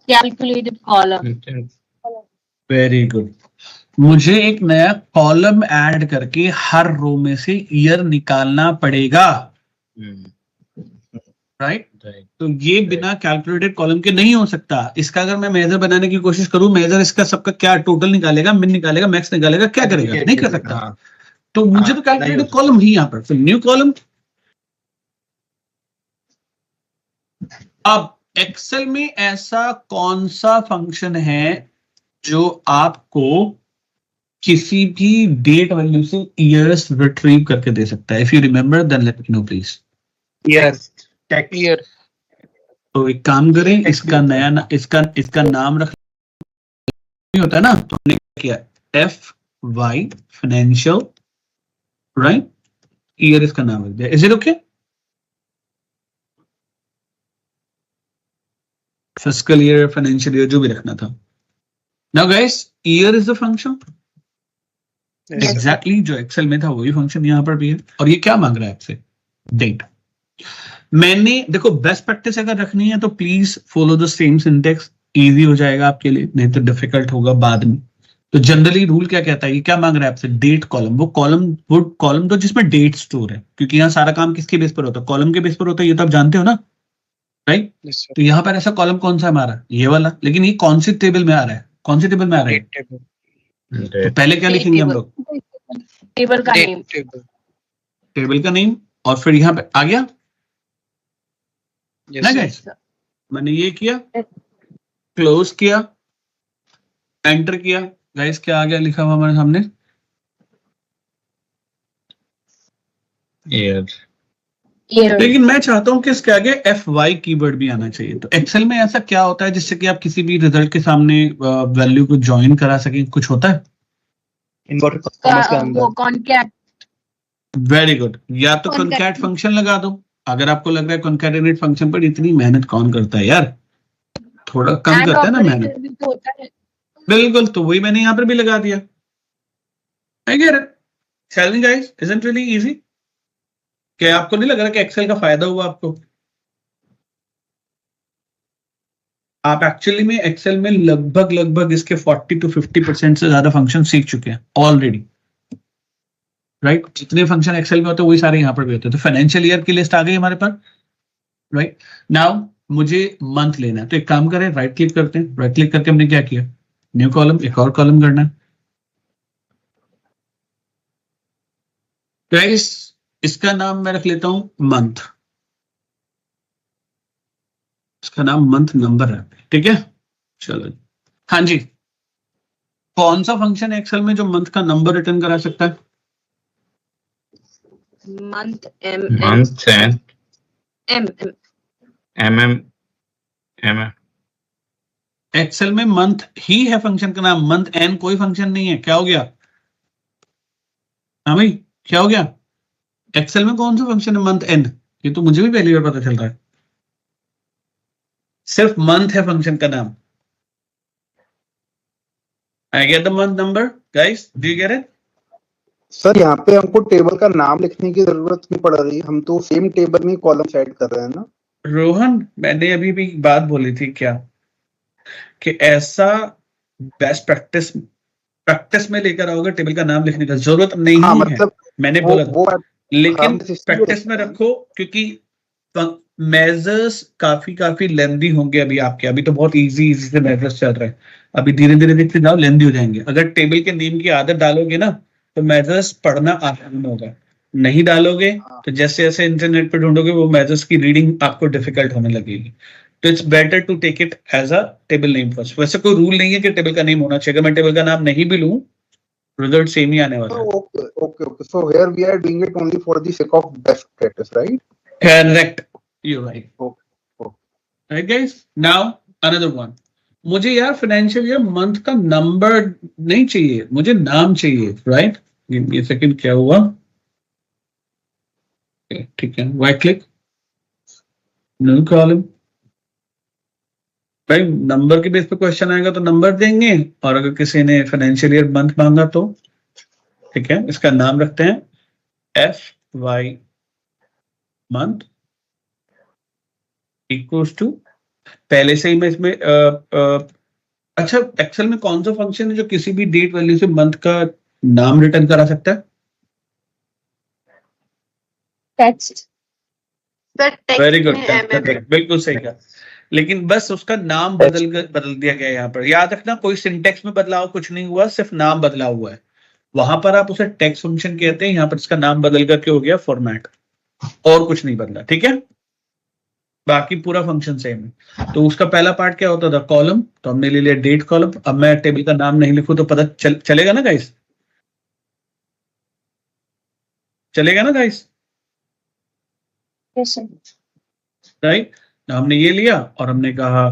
Calculated column. Very good. मुझे एक नया कॉलम ऐड करके हर रो में से ईयर निकालना पड़ेगा, राइट? तो ये बिना कैलकुलेटेड कॉलम के नहीं हो सकता। इसका अगर मैं मेजर बनाने की कोशिश करूं, मेजर इसका सबका क्या टोटल निकालेगा, मिन निकालेगा, मैक्स निकालेगा, क्या करेगा? नहीं कर सकता। तो मुझे तो कैलकुलेटेड कॉलम ही यहाँ पर, फिर न्यू कॉलम। अब एक्सेल में ऐसा कौन सा फंक्शन है जो आपको किसी भी डेट वैल्यू से ईयर्स रिट्रीव करके दे सकता है? If you remember then let me know please. Year. तो एक काम करें, इसका नया इसका नाम रख होता है ना, तो हमने किया FY फाइनेंशियल, राइट? ईयर इसका नाम रख दिया। Is it okay? Fiscal year, financial year, जो भी रखना था। Now guys year is the function exactly जो एक्सेल में था, वही फंक्शन यहाँ पर भी है। और ये क्या मांग रहा है आपसे? डेट। मैंने देखो बेस्ट प्रैक्टिस अगर रखनी है तो please follow the same syntax, easy हो जाएगा आपके लिए, नहीं तो डिफिकल्ट होगा बाद में। तो जनरली रूल क्या कहता है, ये क्या मांग रहा है आपसे, डेट कॉलम, वो कॉलम तो जिसमें डेट स्टोर है, क्योंकि यहाँ सारा काम किसके बेस पर होता है, कॉलम के बेस पर होता है, ये तो आप जानते हो ना, राइट। Yes, sir. तो यहाँ पर ऐसा कॉलम कौन सा है हमारा, ये वाला, लेकिन ये कौन से टेबल में आ रहा है, कौन से टेबल में आ रहा है, Date table. तो पहले क्या Date लिखेंगे हम table. लोग, टेबल का नेम। Date table. टेबल का नेम, और फिर यहाँ पे आ गया Yes, ना sir. गाइस, मैंने ये किया, क्लोज किया, एंटर किया, गाइस क्या आ गया लिखा हुआ हमारे सामने, ईयर। ईयर। लेकिन मैं चाहता हूं कि इसके आगे FY कीवर्ड भी आना चाहिए। तो एक्सेल में ऐसा क्या होता है जिससे कि आप किसी भी रिजल्ट के सामने वैल्यू को ज्वाइन करा सकें, कुछ होता है? इन्वर्टेड कॉमर्स के वो अंदर कॉन्कैट। वेरी गुड, या तो Concat- कॉन्कैट फंक्शन लगा दो, अगर आपको लग रहा है कॉन्कैटिनेट फंक्शन पर इतनी मेहनत कौन करता है यार, थोड़ा कम एंड करते हैं ना ऑपरेटर मेहनत, भी तो होता है। बिल्कुल, तो वही मैंने यहाँ पर भी लगा दिया। I get it, tell me guys, isn't really easy? क्या आपको नहीं लग रहा कि एक्सेल का फायदा हुआ आपको? आप एक्चुअली में एक्सेल में लगभग इसके 40 to 50% से ज्यादा फंक्शन सीख चुके हैं ऑलरेडी, राइट। जितने फंक्शन एक्सेल में होते हैं वही सारे यहाँ पर भी होते हैं। तो फाइनेंशियल ईयर की लिस्ट आ गई हमारे पास, राइट। नाउ मुझे मंथ लेना है, तो एक काम करें, राइट क्लिक करते हैं, राइट क्लिक करके हमने क्या किया, न्यू कॉलम, एक और कॉलम करना है। गाइस इसका नाम मैं रख लेता हूं मंथ, इसका नाम मंथ नंबर है, ठीक है। चलो हाँ जी, कौन सा फंक्शन है एक्सेल में जो मंथ का नंबर रिटर्न करा सकता है? Month month end M excel में मंथ ही है फंक्शन का नाम, मंथ एन कोई फंक्शन नहीं है। क्या हो गया? हाँ भाई क्या हो गया? एक्सेल में कौन सा फंक्शन है मंथ एन? ये तो मुझे भी पहली बार पता चल रहा है, सिर्फ मंथ है फंक्शन का नाम। I get the month number, guys. Do you get it? Sir यहाँ पे हमको टेबल का नाम लिखने की जरूरत नहीं पड़ रही, हम तो सेम टेबल में कॉलम सेट कर रहे हैं ना। रोहन, मैंने अभी भी एक बात बोली थी क्या, कि ऐसा बेस्ट प्रैक्टिस में लेकर आओगे, टेबल का नाम लिखने का जरूरत नहीं हाँ, है, मतलब मैंने वो, बोला था। वो लेकिन हम इसलिए प्रैक्टिस में रखो, क्योंकि मेजर्स काफी लेंदी होंगे अभी आपके, अभी तो बहुत इजी से मेजर्स चल रहे हैं, अभी धीरे धीरे देखते जाओ लेंदी हो जाएंगे। अगर टेबल के नेम की आदत डालोगे ना तो मेजर्स पढ़ना आसान होगा, नहीं डालोगे तो जैसे जैसे इंटरनेट पे ढूंढोगे वो मेजर्स की रीडिंग आपको डिफिकल्ट होने लगेगी। तो it's better to take it as a table name first. वैसे कोई रूल नहीं है कि टेबल का नेम होना चाहिए, अगर मैं टेबल का नाम नहीं भी लूं रिजल्ट सेम ही आने वाला है। okay. So here we are doing it only for the sake of best practice, right? Correct, you're right. Okay. Right guys, now another one. मुझे यार फाइनेंशियल ईयर मंथ का नंबर नहीं चाहिए, मुझे नाम चाहिए, राइट। ये सेकंड क्या हुआ, ठीक है, राइट क्लिक, न्यू कॉलम। भाई नंबर के बेस पे क्वेश्चन आएगा तो नंबर देंगे, और अगर किसी ने फाइनेंशियल ईयर मंथ मांगा तो ठीक है, इसका नाम रखते हैं FY मंथ इक्वल्स टू, पहले से ही मैं इसमें अच्छा एक्सेल में कौन सा फंक्शन है जो किसी भी डेट वैल्यू से मंथ का नाम रिटर्न करा सकता है? टेक्स्ट। वेरी गुड, बिल्कुल सही कहा, लेकिन बस उसका नाम बदल दिया गया है। यहाँ पर याद रखना कोई सिंटेक्स में बदलाव कुछ नहीं हुआ, सिर्फ नाम बदला हुआ है। वहां पर आप उसे टेक्स्ट फंक्शन कहते हैं, यहाँ पर इसका नाम बदल करके हो गया फॉर्मेट, और कुछ नहीं बदला, ठीक है। बाकी पूरा फंक्शन सेम है। तो उसका पहला पार्ट क्या होता था, कॉलम, तो हमने ले लिया डेट कॉलम। अब मैं टेबल का नाम नहीं लिखूं तो पता चलेगा ना गाइस, चलेगा ना गाइस, राइट। हमने ये लिया और हमने कहा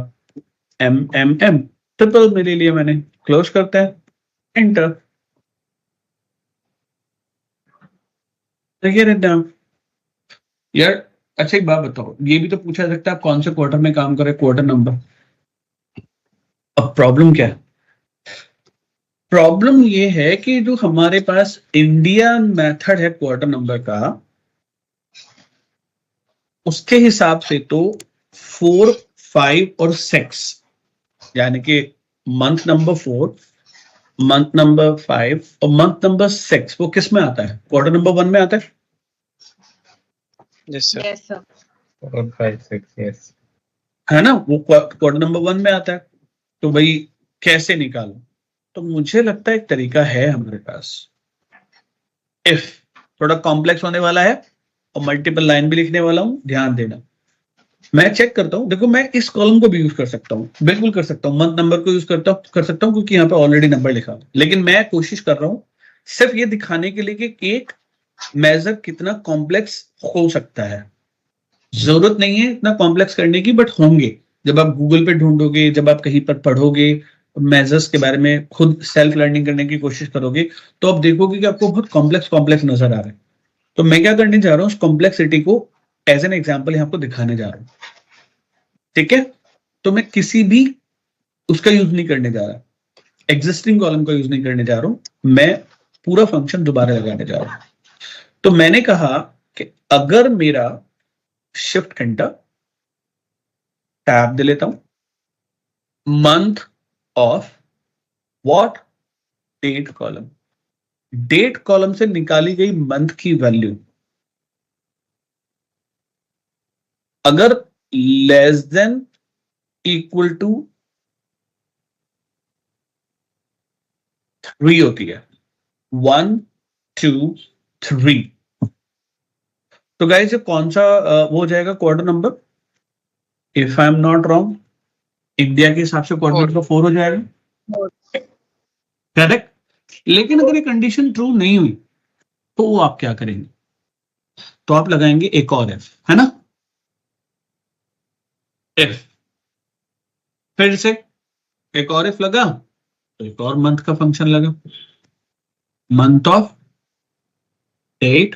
MMM, ट्रिपल में ले लिया मैंने, क्लोज करते हैं, एंटर। यार अच्छा एक बात बताओ, ये भी तो पूछा जा सकता है आप कौन से क्वार्टर में काम करे, क्वार्टर नंबर। अब प्रॉब्लम क्या है, प्रॉब्लम ये है कि जो हमारे पास इंडियन मेथड है क्वार्टर नंबर का, उसके हिसाब से तो 4, 5 और 6, यानी कि मंथ नंबर 4, मंथ नंबर 5 और मंथ नंबर 6 वो किस में आता है? क्वार्टर नंबर 1 में आता है। Yes, sir. Yes, sir. 4, 5, 6, yes. है ना, वो क्वार्टर नंबर 1 में आता है। तो भाई कैसे निकालो? तो मुझे लगता है एक तरीका है हमारे पास। इफ थोड़ा कॉम्प्लेक्स होने वाला है और मल्टीपल लाइन भी लिखने वाला हूं, ध्यान देना। मैं चेक करता हूं, देखो मैं इस कॉलम को भी यूज कर सकता हूं, बिल्कुल कर सकता हूं, मंथ नंबर को यूज कर सकता हूं क्योंकि यहाँ पे ऑलरेडी नंबर लिखा है। लेकिन मैं कोशिश कर रहा हूं सिर्फ ये दिखाने के लिए कि एक मेजर कितना कॉम्प्लेक्स हो सकता है। जरूरत नहीं है इतना कॉम्प्लेक्स करने की, बट होंगे। जब आप गूगल पे ढूंढोगे, जब आप कहीं पर पढ़ोगे, मेजर्स के बारे में खुद सेल्फ लर्निंग करने की कोशिश करोगे, तो आप देखोगे कि आपको बहुत कॉम्प्लेक्स नजर आ रहा है। तो मैं क्या करने जा रहा हूँ, उस कॉम्प्लेक्सिटी को एज एन एग्जाम्पल यहाँ आपको दिखाने जा रहा हूँ। ठीक है, तो मैं किसी भी उसका यूज नहीं करने जा रहा, एग्जिस्टिंग कॉलम का यूज नहीं करने जा रहा हूं, मैं पूरा फंक्शन दोबारा लगाने जा रहा हूं। तो मैंने कहा कि अगर मेरा शिफ्ट एंटर, टैब दे लेता हूं, month of what, date column, date column से निकाली गई मंथ की वैल्यू अगर लेस देन इक्वल टू 3 होती है, 1 2 3, तो गाइस ये कौन सा वो हो जाएगा quarter number? If I am not wrong, India के हिसाब से क्वार्टर नंबर 4 हो जाएगा, करेक्ट। लेकिन अगर ये कंडीशन ट्रू नहीं हुई तो वो आप क्या करेंगे? तो आप लगाएंगे एक और एफ, है ना, एफ, फिर से एक और एफ लगा तो एक और मंथ का फंक्शन लगा, मंथ ऑफ डेट,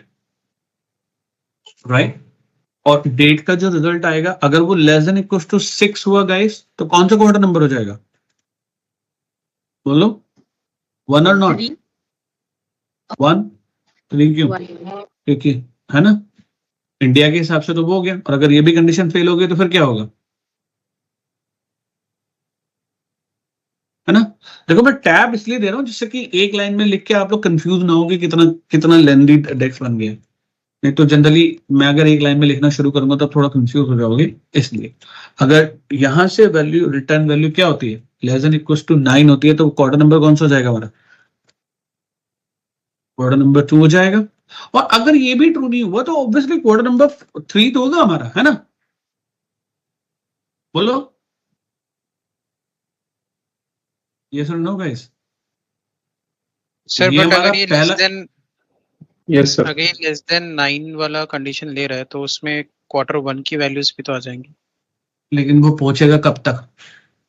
राइट। और डेट का जो रिजल्ट आएगा अगर वो लेस देन इक्वल टू 6 हुआ गाइस, तो कौन सा क्वार्टर नंबर हो जाएगा? बोलो, 1 और नॉट 1, 3 क्यों? क्योंकि है ना, इंडिया के हिसाब से तो वो हो गया, और अगर ये भी कंडीशन फेल हो गई तो फिर क्या होगा? है ना। देखो मैं टैब इसलिए दे रहा हूं जिससे कि एक लाइन में लिख के आप लोग कंफ्यूज ना हो कि कितना लेंथी टेक्स्ट बन गया। नहीं तो जनरली मैं अगर एक लाइन में लिखना शुरू करूंगा तो थोड़ा कंफ्यूज हो जाओगे। इसलिए अगर यहां से वैल्यू, रिटर्न वैल्यू क्या होती है, लेस देन इक्वल टू 9 होती है, तो क्वार्टर नंबर कौन सा हो जाएगा हमारा? क्वार्टर नंबर 2 हो जाएगा। और अगर ये भी ट्रू नहीं हुआ तो ऑब्वियसली क्वार्टर नंबर 3 तो होगा हमारा, है ना। बोलो यस और नो गाइस। सर बट अगर ये लेस पहला, देन, यस सर, अगर ये लेस देन 9 वाला कंडीशन ले रहा है तो उसमें क्वार्टर 1 की वैल्यूज भी तो आ जाएंगी। लेकिन वो पहुंचेगा कब तक?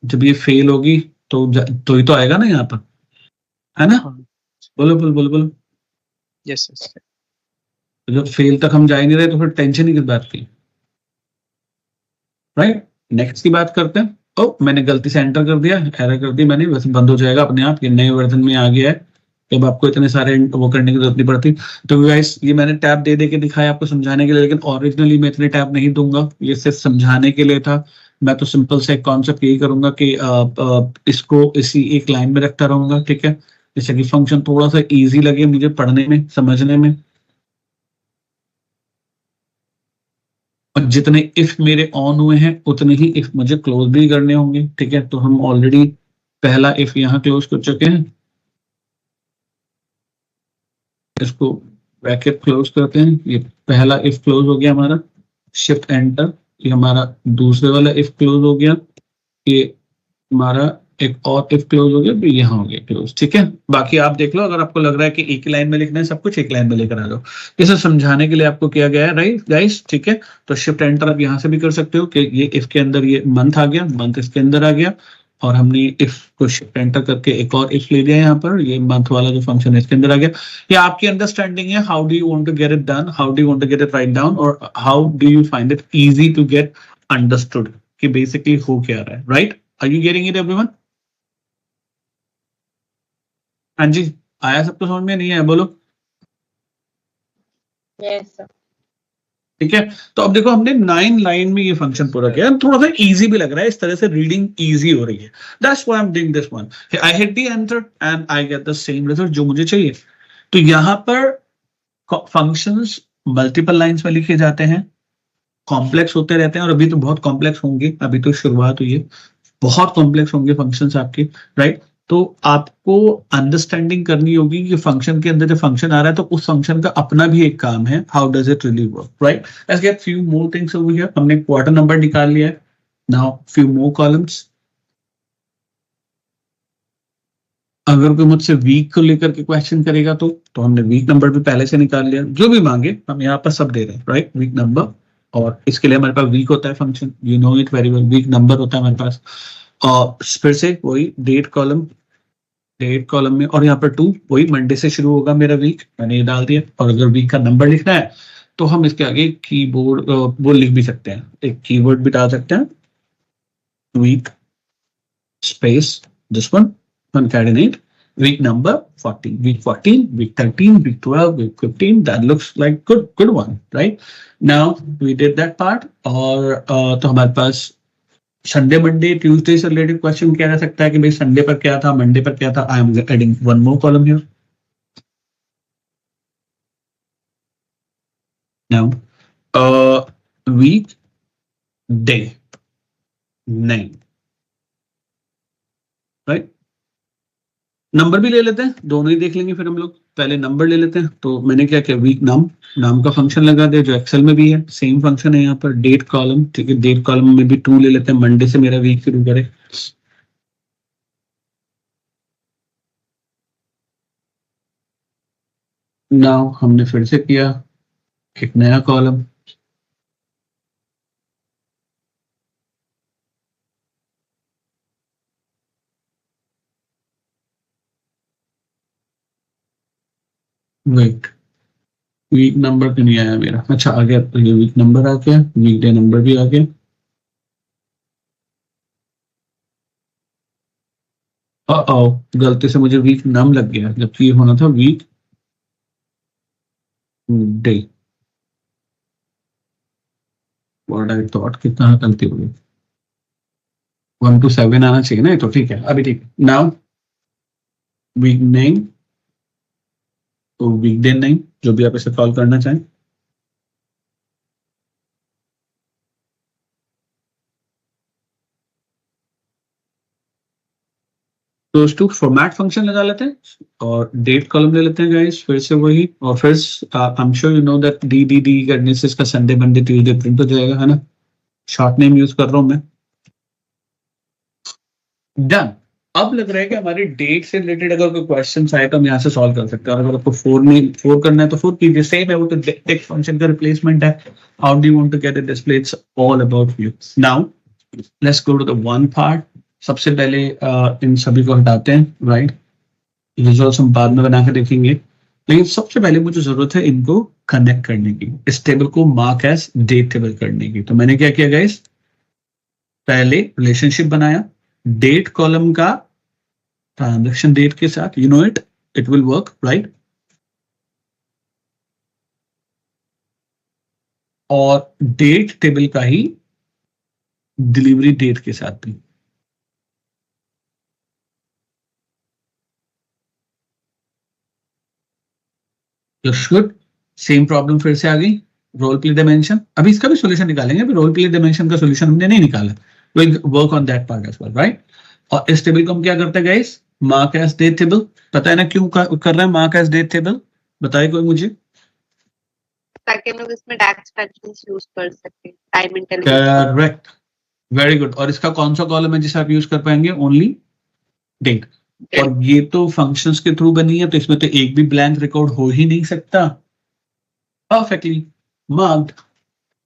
जब ये फेल होगी तो ही तो आएगा ना यहाँ पर, है ना। बोलो बोलो बोलो बोलो। Yes yes. तो जब फेल तक हम जा ही नहीं रहे तो फिर टेंशन ही किस बात की, राइट। नेक्स्ट की बात करते हैं। ओ मैंने गलती से एंटर कर दिया, एरर कर दी मैंने, वैसे बंद हो जाएगा अपने आप, ये नए वर्जन में आ गया है, जब आपको इतने सारे वो करने की जरूरत नहीं पड़ती। तो गाइस ये मैंने टैब दे के दिखाया आपको समझाने के लिए, लेकिन ओरिजिनली मैं इतने टैब नहीं दूंगा, ये सिर्फ समझाने के लिए था। मैं तो सिंपल से एक कॉन्सेप्ट यही करूंगा कि इसको इसी एक लाइन में रखता रहूंगा, ठीक है, जैसे कि फंक्शन थोड़ा सा इजी लगे मुझे पढ़ने में, समझने में। और जितने इफ मेरे ऑन हुए हैं उतने ही इफ मुझे क्लोज भी करने होंगे, ठीक है। तो हम ऑलरेडी पहला इफ यहाँ क्लोज कर चुके हैं, इसको ब्रैकेट क्लोज करते हैं, ये पहला इफ क्लोज हो गया हमारा, शिफ्ट एंटर, ये हमारा दूसरे वाला इफ क्लोज हो गया, ये हमारा एक और इफ क्लोज हो गया, तो यहाँ हो गया क्लोज, ठीक है। बाकी आप देख लो, अगर आपको लग रहा है कि एक ही लाइन में लिखना है, सब कुछ एक लाइन में लेकर आ जाओ। इसे समझाने के लिए आपको किया गया है, राइट गाइस, ठीक है। तो शिफ्ट एंटर आप यहाँ से भी कर सकते हो कि ये इफ के अंदर ये मंथ आ गया, मंथ इसके अंदर आ गया, और हमने इफ को शिफ्ट एंटर करके एक और इफ ले लिया यहाँ पर, ये मंथ वाला जो फंक्शन है इसके अंदर आ गया। ये आपकी अंडरस्टैंडिंग है, how do you want to get it done, how do you want to get it right down, और how do you find it easy to get understood कि बेसिकली हो क्या रहा है, right. Are you getting it everyone? हाँ जी, आया सबको समझ में? नहीं आया बोलो। Yes, sir. ठीक है। तो अब देखो हमने 9 लाइन में ये फंक्शन पूरा किया, थोड़ा सा इजी भी लग रहा है, इस तरह से रीडिंग इजी हो रही है। That's why I am doing this one. I hit the enter and I get the same result जो मुझे चाहिए। तो यहां पर फंक्शंस मल्टीपल लाइंस में लिखे जाते हैं, कॉम्प्लेक्स होते रहते हैं, और अभी तो बहुत कॉम्प्लेक्स होंगे, अभी तो शुरुआत हुई है, बहुत कॉम्प्लेक्स होंगे फंक्शंस आपके, राइट। तो आपको अंडरस्टैंडिंग करनी होगी कि फंक्शन के अंदर जो फंक्शन आ रहा है तो उस फंक्शन का अपना भी एक काम है, how does it really work, right. Let's get few more things over here. हमने क्वार्टर नंबर निकाल लिया है, नाउ फ्यू मोर कॉलम्स। अगर कोई मुझसे वीक को लेकर के क्वेश्चन करेगा तो हमने वीक नंबर भी पहले से निकाल लिया, जो भी मांगे हम यहाँ पर सब दे रहे हैं, राइट, वीक नंबर। और इसके लिए हमारे पास वीक होता है function, you know it very well, week number होता है हमारे पास। और फिर से वही डेट कॉलम में, और यहाँ पर 2 वही मंडे से शुरू होगा मेरा वीक, मैंने ये डाल दिया। और अगर वीक का नंबर लिखना है तो हम इसके आगे कीबोर्ड वो लिख भी सकते हैं, एक कीवर्ड भी डाल सकते हैं, week space this one concatenate week number 14, week 14, week 13, week 12, week 15. That looks like good one, right? Now we did that part. और तो हमारे पास संडे, मंडे, ट्यूसडे से रिलेटेड क्वेश्चन किया जा सकता है कि भाई संडे पर क्या था, मंडे पर क्या था। I am adding one more column here. Now week day 9, right. Number भी ले लेते हैं, दोनों ही देख लेंगे फिर हम लोग। पहले नंबर ले लेते हैं। तो मैंने क्या किया, वीक नाम का फंक्शन लगा दिया जो एक्सेल में भी है, सेम फंक्शन है यहाँ पर। डेट कॉलम, ठीक है, डेट कॉलम में भी 2 ले लेते हैं, मंडे से मेरा वीक शुरू करे। नाउ हमने फिर से किया एक नया कॉलम, वेट, वीक नंबर तो नहीं आया मेरा, अच्छा आ गया, ये वीक नंबर आ गया, वीक डे नंबर भी आ गया। गलती से मुझे वीक नम लग गया, जबकि ये होना था week day. What I thought, कितना गलती हो गई। 1 to 7 आना चाहिए ना, ये तो ठीक है, अभी ठीक है। नाउ वीक नेम, तो वीक डे नेम, जो भी आप इसे कॉल करना चाहें। तो टू फॉर्मेट फंक्शन लगा लेते हैं और डेट कॉलम ले लेते हैं गाइस, फिर से वही। और फिर I am sure you know that D करने से इसका संडे, मंडे, ट्यूसडे प्रिंट हो जाएगा, है ना। शॉर्ट नेम यूज कर रहा हूं मैं। डन। अब लग रहा है कि हमारी डेट से रिलेटेड अगर कोई क्वेश्चन आए तो हम यहाँ से सॉल्व कर सकते हैं। और अगर आपको 4 करना है तो 4 कीजिए, सेम है, वो तो टेक्स्ट फंक्शन का रिप्लेसमेंट है। How do you want to get it display, it's all about you. Now let's go to the one part. सबसे पहले इन सभी को हटाते हैं, राइट। रिजल्ट्स हम बाद में बना के देखेंगे, लेकिन सबसे पहले मुझे जरूरत है इनको कनेक्ट करने की, इस टेबल को मार्क एज डेट टेबल करने की। तो मैंने क्या किया गाइस, पहले रिलेशनशिप बनाया डेट कॉलम का ट्रांजैक्शन डेट के साथ, you know it will work, right. और डेट टेबल का ही डिलीवरी डेट के साथ भी। गुड, सेम प्रॉब्लम फिर से आ गई, रोल प्ले डायमेंशन। अभी इसका भी सॉल्यूशन निकालेंगे, अभी रोल प्ले डायमेंशन का सॉल्यूशन हमने नहीं निकाला, will work on that part as well, right. और इस टेबल को हम क्या करते हैं guys, mark as date table. पता है ना क्यों कर रहे हैं मार्क एज डेट टेबल, बताइए कोई मुझे। ताकि हम लोग इसमें डैक्स फंक्शंस यूज कर सकें, time intelligence. Correct, very good. और इसका कौन सा कॉलम है जिसे आप यूज कर पाएंगे, ओनली डेट। और ये तो फंक्शंस के थ्रू बनी है, तो इसमें तो एक भी ब्लैंक रिकॉर्ड हो ही नहीं सकता, परफेक्टली मार्क्ड।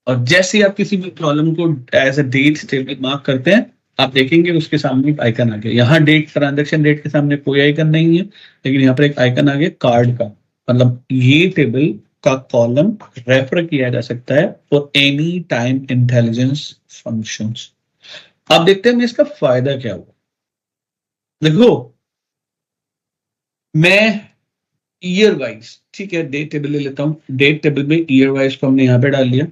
और जैसे आप किसी भी कॉलम को as a date table mark करते हैं, आप देखेंगे उसके सामने एक आइकन आ गया। यहाँ डेट, ट्रांजैक्शन डेट के सामने कोई आइकन नहीं है, लेकिन यहाँ पर एक आइकन आ गया कार्ड का। मतलब ये टेबल का कॉलम रेफर किया जा सकता है for any time intelligence functions. अब देखते हैं इसका फायदा क्या हुआ। देखो, मैं ईयर वाइज, ठीक है, डेट टेबल ले लेता हूं। डेट टेबल में ईयर वाइज को हमने यहाँ पे डाल लिया,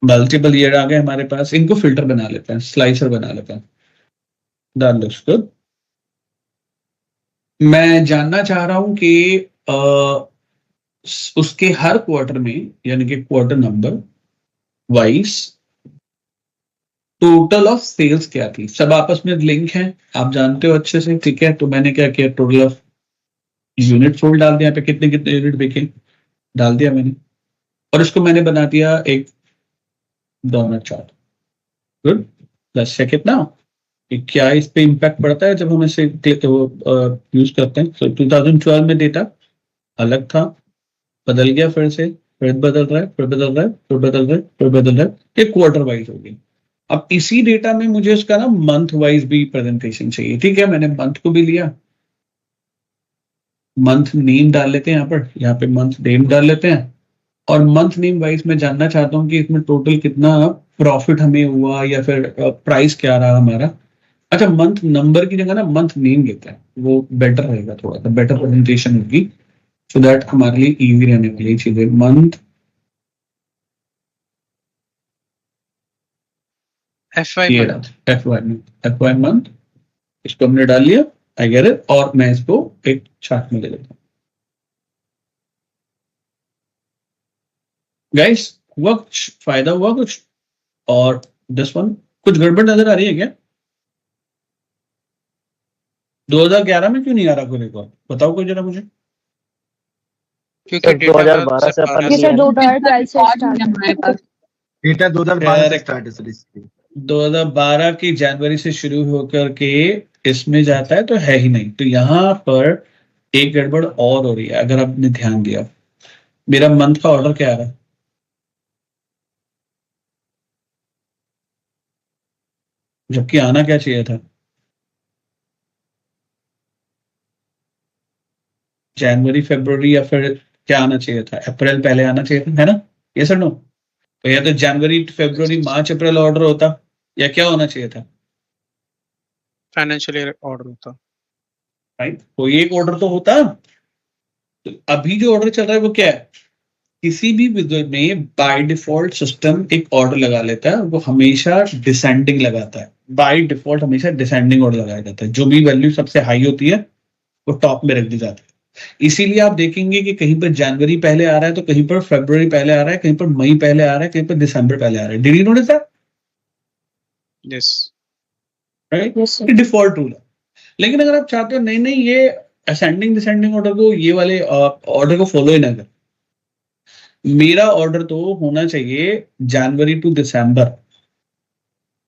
मल्टीपल ईयर आ गए हमारे पास, इनको फिल्टर बना लेते हैं, स्लाइसर बना लेते हैं। That looks good. मैं जानना चाह रहा हूं कि उसके हर क्वार्टर में, यानी कि quarter number wise total of sales क्या थी। सब आपस में लिंक है, आप जानते हो अच्छे से, ठीक है। तो मैंने क्या किया, टोटल ऑफ यूनिट सोल्ड डाल दिया, यहाँ पे कितने कितने यूनिट बिके डाल दिया मैंने, और इसको मैंने बना दिया एक डोनट चार्ट। गुड। प्लस से कितना कि क्या इस पे इम्पैक्ट पड़ता है जब हम इसे यूज करते हैं। तो 2012 में डेटा अलग था, बदल गया, फिर बदल रहा है, फिर बदल रहा है, फिर बदल रहा है, फिर बदल रहा है, ये क्वार्टर वाइज हो गई। अब इसी डेटा में मुझे उसका ना मंथ वाइज भी प्रेजेंटेशन चाहिए, ठीक है। मैंने मंथ को भी लिया, मंथ नेम डाल लेते हैं यहाँ पे मंथ नेम डाल लेते हैं, और मंथ नेम वाइज मैं जानना चाहता हूँ कि इसमें टोटल कितना प्रॉफिट हमें हुआ या फिर प्राइस क्या रहा हमारा। अच्छा, मंथ नंबर की जगह ना मंथ नेम लेते हैं, वो बेटर रहेगा, थोड़ा सा बेटर प्रेजेंटेशन होगी, सो दैट हमारे लिए इजी रहने वाली चीजें। मंथ FY मंथ, इसको हमने डाल लिया, आई गेट इट, और मैं इसको एक चार्ट में ले लेता हूँ। गाइस, हुआ कुछ फायदा हुआ कुछ? और दिस वन कुछ गड़बड़ नजर आ रही है क्या? 2011 में क्यों नहीं आ रहा कोई रिकॉर्ड, बताओ कोई जरा मुझे। क्योंकि डेटा 2012 से अपन ये सर 2012 से स्टार्ट हमारे पास डेटा 2012 से स्टार्ट है सर इसलिए। 2012 की जनवरी से शुरू होकर के इसमें जाता है तो है ही नहीं। तो यहाँ पर एक गड़बड़ और हो रही है, अगर आपने ध्यान दिया। मेरा मंथ का ऑर्डर क्या आ रहा है, जबकि आना क्या चाहिए था, जनवरी फरवरी, या फिर क्या आना चाहिए था, अप्रैल पहले आना चाहिए था, है ना? ये सर नो, तो या तो जनवरी फरवरी मार्च अप्रैल ऑर्डर होता, या क्या होना चाहिए था, फाइनेंशियल ईयर ऑर्डर होता, राइट? कोई एक ऑर्डर तो होता। तो अभी जो ऑर्डर चल रहा है वो क्या है, किसी भी विजुअल में बाय डिफॉल्ट सिस्टम एक ऑर्डर लगा लेता है, वो हमेशा डिसेंडिंग लगाता है। बाय डिफॉल्ट हमेशा डिसेंडिंग ऑर्डर लगाया जाता है, जो भी वैल्यू सबसे हाई होती है वो टॉप में रख दी जाती है। इसीलिए आप देखेंगे कि कहीं पर जनवरी पहले आ रहा है, तो कहीं पर फरवरी पहले आ रहा है, कहीं पर मई पहले आ रहा है, कहीं पर दिसंबर पहले आ रहा है। Did you notice that? Yes right, Yes, sir. ये डिफॉल्ट रूल है। लेकिन अगर आप चाहते हो नहीं नहीं ये असेंडिंग डिसेंडिंग ऑर्डर को, ये वाले ऑर्डर को फॉलो ही ना कर, मेरा ऑर्डर तो होना चाहिए जनवरी टू दिसंबर,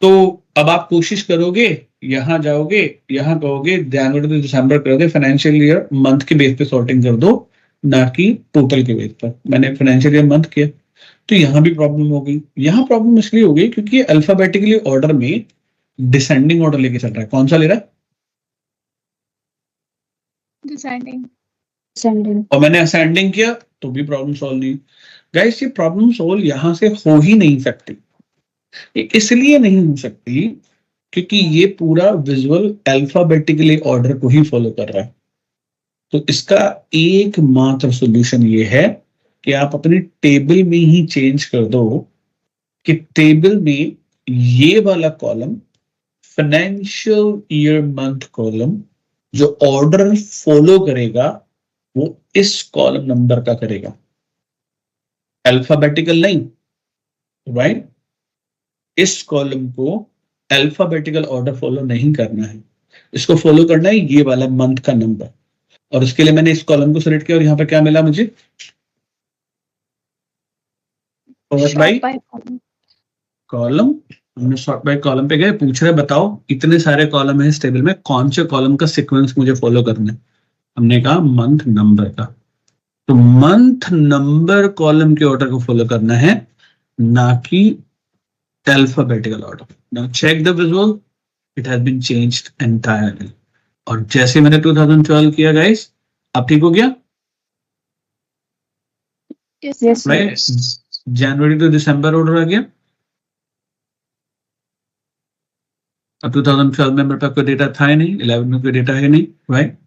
तो अब आप कोशिश करोगे, यहां जाओगे, यहां कहोगे जनवरी टू दिसंबर करोगे, फाइनेंशियल ईयर मंथ के बेस पे सॉर्टिंग कर दो, ना कि टोटल के बेस पर। मैंने फाइनेंशियल ईयर मंथ किया, तो यहां भी प्रॉब्लम हो गई। यहां प्रॉब्लम इसलिए हो गई क्योंकि अल्फाबेटिकली ऑर्डर में डिसेंडिंग ऑर्डर लेके चल रहा है। कौन सा ले रहा है? Deciding Sending. और मैंने असेंडिंग किया तो भी प्रॉब्लम सॉल्व नहीं। गाइस, ये प्रॉब्लम सॉल्व यहां से हो ही नहीं सकती। ये इसलिए नहीं हो सकती क्योंकि ये पूरा विजुअल अल्फाबेटिकली ऑर्डर को ही फॉलो कर रहा है। तो इसका एकमात्र सॉल्यूशन ये है कि आप अपनी टेबल में ही चेंज कर दो कि टेबल में ये वाला column, financial year month column, जो ऑर्डर फॉलो करेगा वो इस कॉलम नंबर का करेगा, अल्फाबेटिकल नहीं, राइट? इस कॉलम को अल्फाबेटिकल ऑर्डर फॉलो नहीं करना है, इसको फॉलो करना है ये वाला मंथ का नंबर। और उसके लिए मैंने इस कॉलम को सिलेक्ट किया और यहाँ पे क्या मिला मुझे, सॉर्ट बाय कॉलम। हमने सॉर्ट बाय कॉलम पे गए, पूछ रहे बताओ इतने सारे कॉलम है इस टेबल में, कौन से कॉलम का सीक्वेंस मुझे फॉलो करना है। हमने कहा मंथ नंबर का, तो मंथ नंबर कॉलम के ऑर्डर को फॉलो करना है, ना कि alphabetical order. Now check the visual, it has been changed entirely. और जैसे मैंने 2012 किया गाइस, अब ठीक हो गया, Yes, sir. Right? January to December order आ गया। अब 2012 में मेरे पास कोई डेटा था ही नहीं, 11 में कोई डेटा है नहीं, right?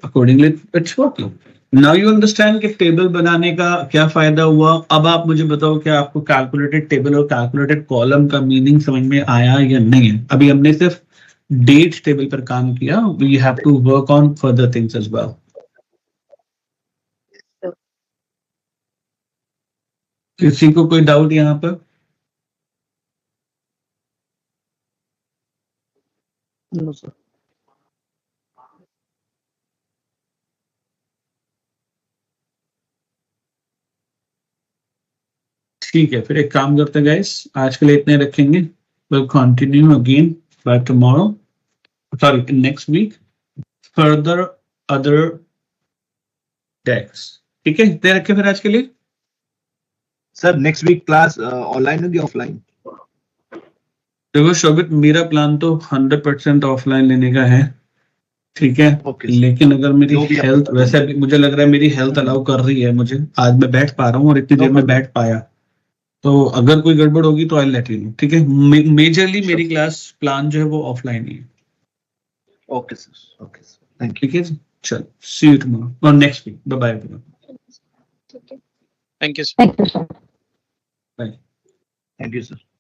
Accordingly it's working. Now you understand कि टेबल बनाने का क्या फायदा हुआ। अब आप मुझे बताओ कि आपको कैलकुलेटेड टेबल और कैलकुलेटेड कॉलम का मीनिंग समझ में आया या नहीं है। अभी हमने सिर्फ डेट टेबल पर काम किया, we have to work on further things as well. किसी को कोई डाउट यहाँ पर? No sir. ठीक है, फिर एक काम करते हैं गाइस, आज के लिए इतने रखेंगे। Will continue again by tomorrow, sorry next week, further other text. ठीक है, इतने रखे फिर आज के लिए। Sir next week class online होगी ऑफलाइन? देखो शोभित, मेरा प्लान तो 100% ऑफलाइन लेने का है, ठीक है। लेकिन अगर मेरी हेल्थ, वैसे भी मुझे लग रहा है मेरी हेल्थ अलाउ कर रही है, मुझे आज मैं बैठ पा रहा हूँ और इतनी देर में बैठ पाया, तो अगर कोई गड़बड़ होगी तो आई लेट यू नो, ठीक है। मेजरली मेरी क्लास प्लान जो है वो ऑफलाइन ही है। Okay sir, okay sir, thank you. ठीक है, चलो सी यू टुमारो और next week. Bye bye. Thank you, sir. Bye. Thank you sir.